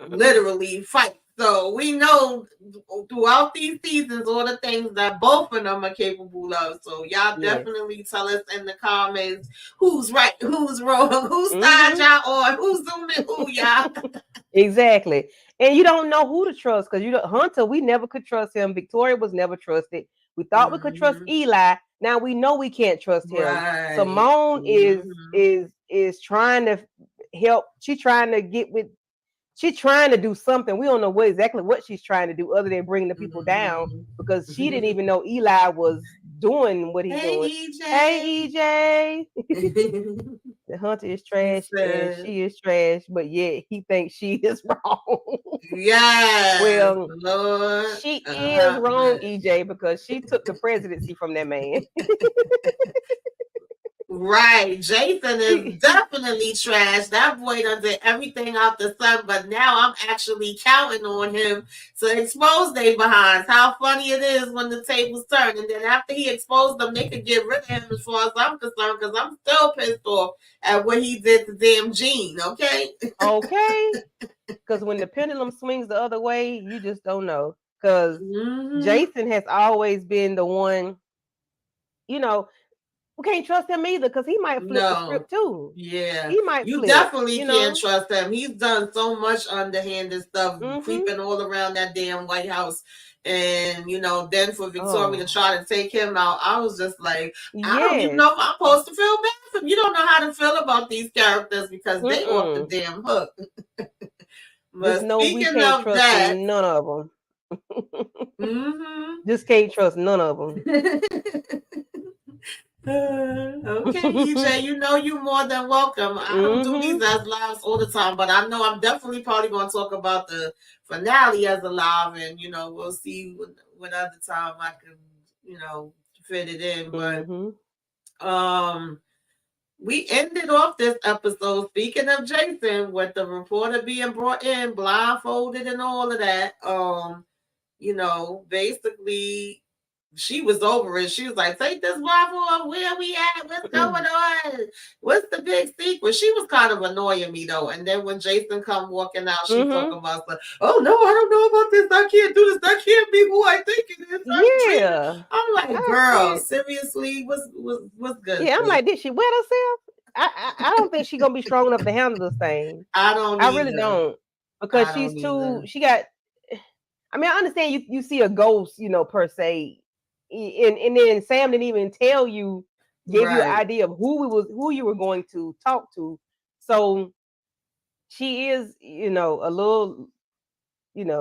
literally fight. So we know throughout these seasons all the things that both of them are capable of. So y'all
Yes.
definitely tell us in the comments who's right, who's wrong, whose side
Mm-hmm.
y'all on, who's zooming who y'all.
Exactly. And you don't know who to trust because Hunter, we never could trust him. Victoria was never trusted. We thought we could trust
Mm-hmm.
Eli. Now we know we can't trust him.
Right.
Simone is
Mm-hmm.
is is trying to help. She's trying to do something. We don't know exactly what she's trying to do other than bringing the people down because she didn't
Mm-hmm.
even know Eli was doing what he's
Hey
doing. Hey
EJ.
EJ. The Hunter is
He
trash and
said,
she is trash, but yet he thinks she is wrong.
yes,
Well,
Lord.
she is wrong,
Man.
EJ, because she took the presidency from that man.
Right. Jason is
She,
definitely trash. That boy done did everything out the sun, but now I'm actually counting on him to expose they behinds. How funny it is when the tables turn. And then after he exposed them, they could get rid of him as far as I'm concerned, because I'm still pissed off at what he did to damn Gene, okay?
okay, because when the pendulum swings the other way, you just don't know. Because
Mm-hmm.
Jason has always been the one, you know, we can't trust him either because he might flip the
No.
script too.
Yeah.
He might
You
flip,
definitely
you
can't
know.
trust him. He's done so much underhanded stuff,
Mm-hmm.
creeping all around that damn White House. And, then for Victoria to
Oh,
try to take him out, I was just like, I don't even
yes.
know if I'm supposed to feel bad for him. You don't know how to feel about these characters because they off the
Mm-mm.
damn hook.
Just
But
know we
speaking
can't
of
trust
that,
none of them.
mm-hmm.
Just can't trust none of them.
Okay, EJ, you know you more than welcome. I don't do these
Mm-hmm.
as lives all the time, but I know I'm definitely probably going to talk about the finale as a live, and we'll see what other time I can fit it in. But
Mm-hmm.
um, we ended off this episode speaking of Jason with the reporter being brought in blindfolded and all of that. Basically she was over it. She was like, take this waffle off. Where we at? What's going on? What's the big secret? She was kind of annoying me though. And then when Jason come walking out, she
Mm-hmm.
talking about stuff. Oh no, I don't know about this. I can't do this. That can't be who I think it is. I'm dreaming.
Yeah.
I'm like,
I
girl,
said,
seriously, what's good,
yeah, I'm
sis?
like, did she wet herself? I don't think she's gonna be strong enough to handle this thing.
I don't
I really
either.
don't. Because
I
she's
don't
too
either.
she got I mean, I understand you see a ghost, per se, and then Sam didn't even tell you, gave you an
Right.
idea of who you were going to talk to. So she is, a little,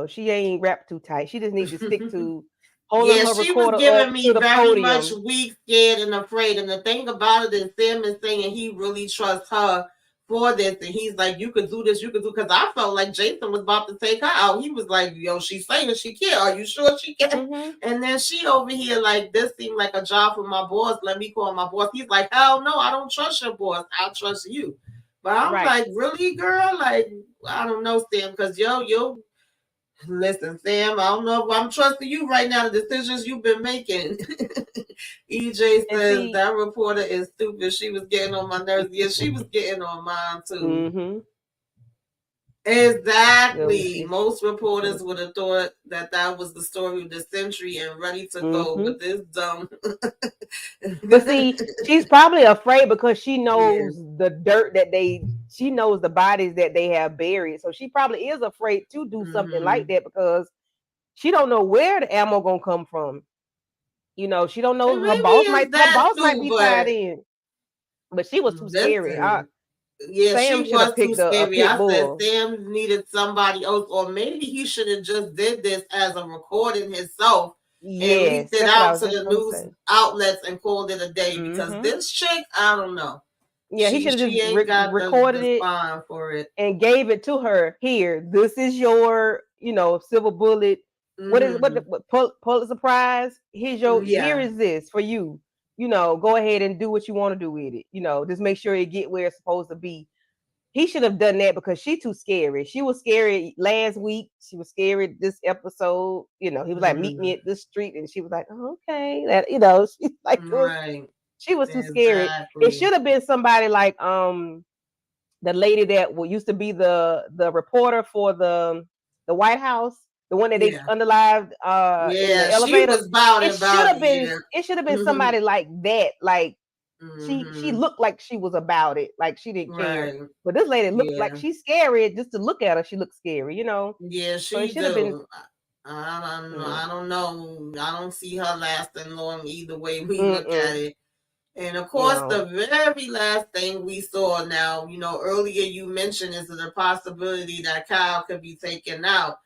she ain't wrapped too tight. She just need to stick to holding
Yeah,
her
she was
recorder up
giving
to
me
the
very much
podium.
weak, scared, and afraid. And the thing about it is, Sam is saying he really trusts her for this, and he's like, "You could do this, you could do." Because I felt like Jason was about to take her out. He was like, "Yo, she's saying she can. Are you sure she can?"
Mm-hmm.
And then she over here like, "This seemed like a job for my boss. Let me call my boss." He's like, "Hell no, I don't trust your boss. I trust you." But I'm
Right.
like, "Really, girl? Like, I don't know, Sam, because yo, listen, Sam, I don't know if I'm trusting you right now, the decisions you've been making." EJ
And
says
see,
that reporter is stupid. She was getting on my nerves. Yeah, she was getting on mine too.
mm-hmm.
Exactly. Most
She,
reporters would have thought that that was the story of the century and ready to go,
mm-hmm.
but this dumb.
But see, she's probably afraid because she
Yeah.
knows the dirt she knows the bodies that they have buried. So she probably is afraid to do something like
Mm-hmm.
that because she don't know where the ammo gonna come from. She don't know
And maybe it's
her
that
boss might
too,
be tied
but
in. But she was too scary.
listen. Yeah,
Sam
she
should have
was too
picked a
scary.
pit
I said
bull.
Sam needed somebody else, or maybe he should have just did this as a recording himself and leaked
Yes,
it
that's what I
out
was
to
just
the
gonna
news
say.
outlets and called it a day. Because
Mm-hmm.
this chick, I don't know,
Yeah, he
she
should have just
she ain't got
recorded
the
it
spine for it.
and gave it to her. Here, this is your, silver bullet. What is
Mm-hmm.
what Pulitzer Prize? Here
Yeah.
is this for you. Go ahead and do what you want to do with it. Just make sure it get where it's supposed to be. He should have done that because she too scary. She was scary last week. She was scary this episode. He was like, meet me
Mm-hmm.
at this street, and she was like, oh, okay. That she's like this.
Right.
She was too scary. It
Exactly.
should have been somebody like the lady that used to be the reporter for the White House, the one that they
Yeah.
unalived in the
Yeah. She
elevator.
was about it. Yeah.
It should have been somebody like that. Like she
Mm-hmm.
looked like she was about it. Like she didn't care.
Right.
But this lady looked like
Yeah.
she's scary. Just to look at her, she looks scary.
Yeah,
So it
she
should have been
do. I
mm,
don't know. I don't see her lasting long either way we look at
mm-mm,
it. And of course,
no.
the very last thing we saw now, earlier you mentioned is the possibility that Kyle could be taken out.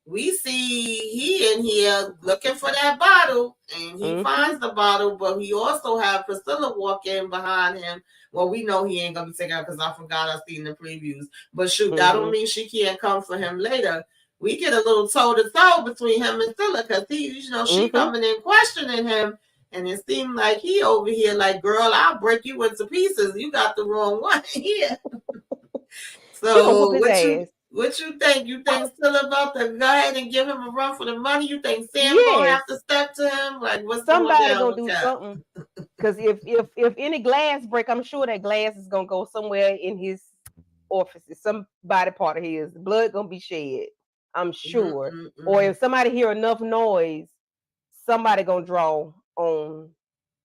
We see he in here looking for that bottle, and he
Mm-hmm,
finds the bottle, but he also have Priscilla walk in behind him. Well, we know he ain't gonna be taken out because I forgot I seen the previews. But shoot, that don't
mm-hmm,
mean she can't come for him later. We get a little toe to toe between him and Priscilla because she
mm-hmm.
coming in questioning him, and it seemed like he over here like, girl, I'll break you into pieces. You got the wrong one here.
She gonna whoop
So
his ass.
what you think? You think still about to go ahead and give him a run for the money? You think Sam gonna have to
Yes.
step to him? Like what's going
Somebody
down
gonna
with
do
Cap?
something. Because if any glass break, I'm sure that glass is gonna go somewhere in his orifices, some body part of his. Blood gonna be shed. I'm sure. Or
Mm-mm-mm.
if somebody hear enough noise, somebody gonna draw on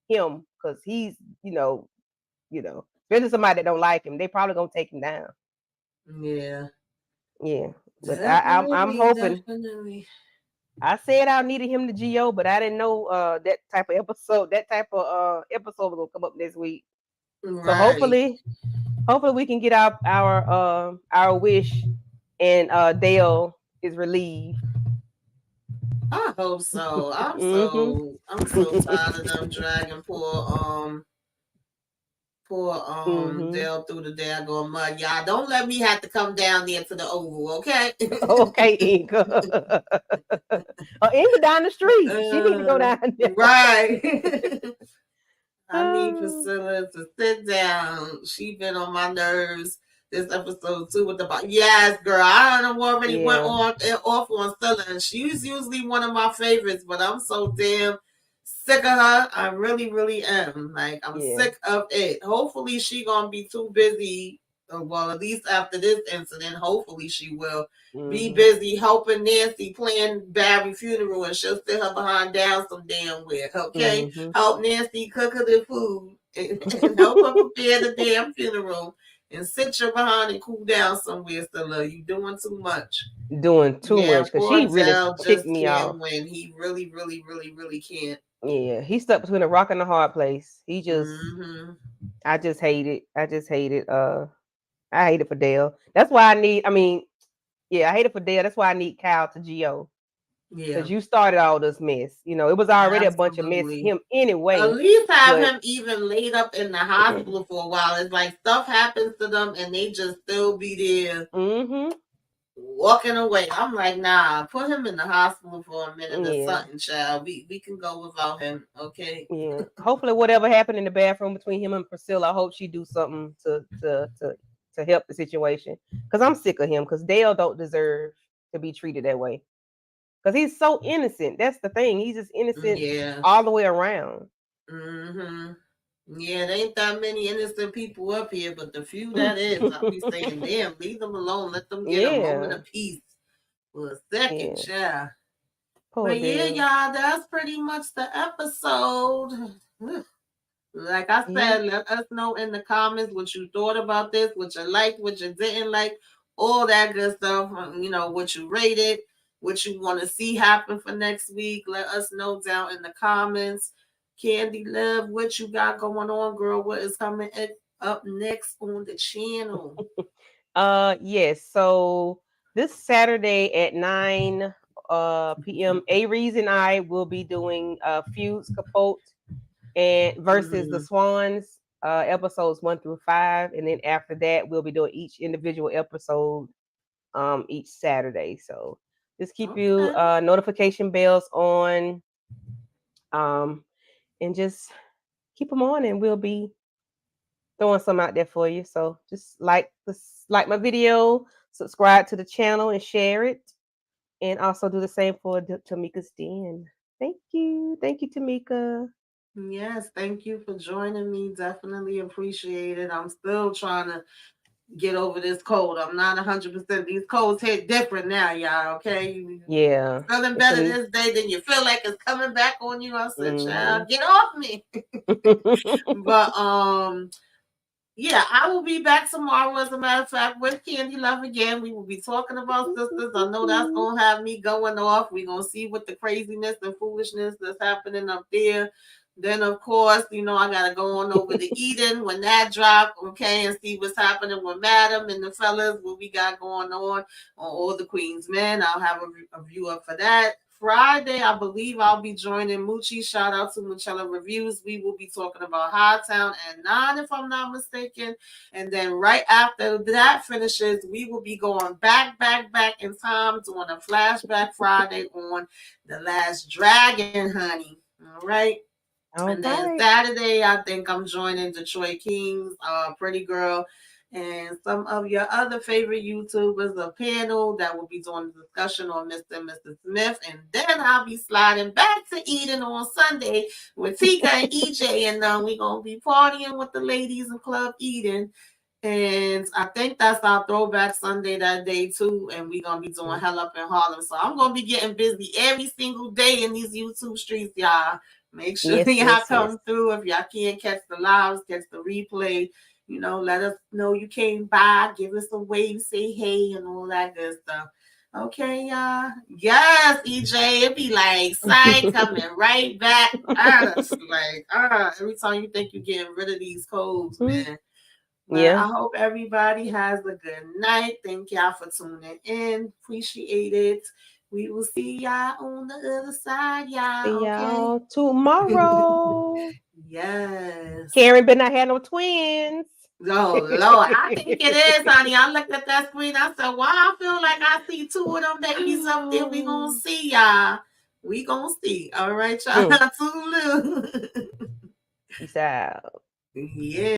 him because he's, especially somebody that don't like him, they probably gonna take him down.
Yeah.
Yeah. But I'm
Definitely,
hoping.
definitely.
I said I needed him to GO, but I didn't know that type of episode was gonna come up next week. So
Right.
hopefully we can get our wish and Dale is relieved.
I hope so.
Mm-hmm.
I'm so tired of them dragging poor
Mm-hmm.
Dale through the daggone mud. Y'all don't let me have to come down there to the Oval, okay?
Okay, Inga. Inga down the street. She need to go down there.
Right. I need
Oh,
Priscilla to sit down. She been on my nerves this episode too with the yes, girl. I don't know already went
yeah.
on off on Stella, and she's usually one of my favorites, but I'm so damn sick of her. I really, really am. Like I'm
Yeah.
sick of it. Hopefully she gonna be too busy. Well, at least after this incident, hopefully she will be
Mm-hmm.
busy helping Nancy plan Barry's funeral, and she'll sit her behind down some damn where. Okay,
Mm-hmm.
help Nancy cook her the food and help her prepare the damn funeral. and sit your behind and cool down somewhere, Stella. You doing too much.
Doing too
Yeah,
much because
poor
she really
Dell
ticked
just
me
can't
off.
win. He really, really, really, really can't.
Yeah, he stuck between a rock and a hard place. He just,
Mm-hmm.
I just hate it. I just hate it. I hate it for Dale. That's why I need. I mean, yeah, I hate it for Dale. That's why I need Kyle to Go
Yeah,
because you started all this mess. It was already a bunch of mess
absolutely.
him
At
anyway.
least have
But
him even laid up in the hospital for a while. It's like stuff happens to them and they just still be there
mm-hmm,
walking away. I'm like, nah, put him in the hospital for a minute or
yeah,
something, child. We can go without him, okay?
yeah. Hopefully, whatever happened in the bathroom between him and Priscilla, I hope she do something to help the situation. Because I'm sick of him. Because Dale don't deserve to be treated that way. Because he's so innocent. That's the thing. He's just innocent
Yeah.
all the way around.
Mm-hmm. Yeah, there ain't that many innocent people up here, but the few that is, I'll be saying, damn, leave them alone. Let them get a moment
Yeah,
of peace for a second,
yeah.
child.
Poor
But yeah,
Dale.
y'all, that's pretty much the episode. Like I
Yeah.
said, let us know in the comments what you thought about this, what you liked, what you didn't like, all that good stuff. What you rated, what you want to see happen for next week. Let us know down in the comments. Candy Love, what you got going on, girl? What is coming up next on the channel?
Yes. So this Saturday at 9 p.m. A Reason I will be doing Feuds Capote and versus the
Mm-hmm.
Swans, episodes 1 through 5. And then after that we'll be doing each individual episode each Saturday. So just keep you
Okay.
notification bells on, um and just keep them on, and we'll be throwing some out there for you. So just like my video, subscribe to the channel and share it. And also do the same for Tamika's Den. Thank you. Thank you, Tamika.
Yes, thank you for joining me. Definitely appreciate it. I'm still trying to get over this cold. I'm not 100%. These colds hit different now, y'all. Okay, you
Yeah.
feeling
It's
better
a
this day than you feel like it's coming back on you. I said,
mm-hmm.
child, get off me. But yeah, I will be back tomorrow, as a matter of fact, with Candy Love again. We will be talking about sisters. I know that's going to have me going off. We're going to see what the craziness and foolishness that's happening up there. Then, of course, I got to go on over to Eden when that drop, okay, and see what's happening with Madam and the fellas, what we got going on All the Queen's Men. I'll have a review up for that. Friday, I believe I'll be joining Moochie. Shout out to Muchella Reviews. We will be talking about Hightown and 9, if I'm not mistaken. And then right after that finishes, we will be going back in time, doing a flashback Friday on The Last Dragon, honey. All right.
All
And then
right.
Saturday, I think I'm joining Detroit Kings, Pretty Girl, and some of your other favorite YouTubers, a panel that will be doing a discussion on Mr. and Mrs. Smith. And then I'll be sliding back to Eden on Sunday with Tika and EJ. And we're going to be partying with the ladies in Club Eden. And I think that's our throwback Sunday that day too. And we're gonna be doing Hell Up in Harlem. So I'm gonna be getting busy every single day in these YouTube streets, y'all. Make sure
Yes,
y'all
yes, yes.
come through. If y'all can't catch the lives, catch the replay, let us know you came by, give us a wave, say hey, and all that good stuff. Okay, y'all. Yes, EJ, it be like sight coming right back at us. Like, every time you think you're getting rid of these codes, man. But
Yeah.
I hope everybody has a good night. Thank y'all for tuning in. Appreciate it. We will see y'all on the other side,
See
y'all. Okay?
y'all tomorrow.
Yes.
Karen better not have no twins.
Oh Lord, I think it is, honey. I looked at that screen. I said, "Why I feel like I see two of them babies up there." We gonna see y'all. We gonna see. All right, y'all. Toodaloo.
Peace out.
Yeah.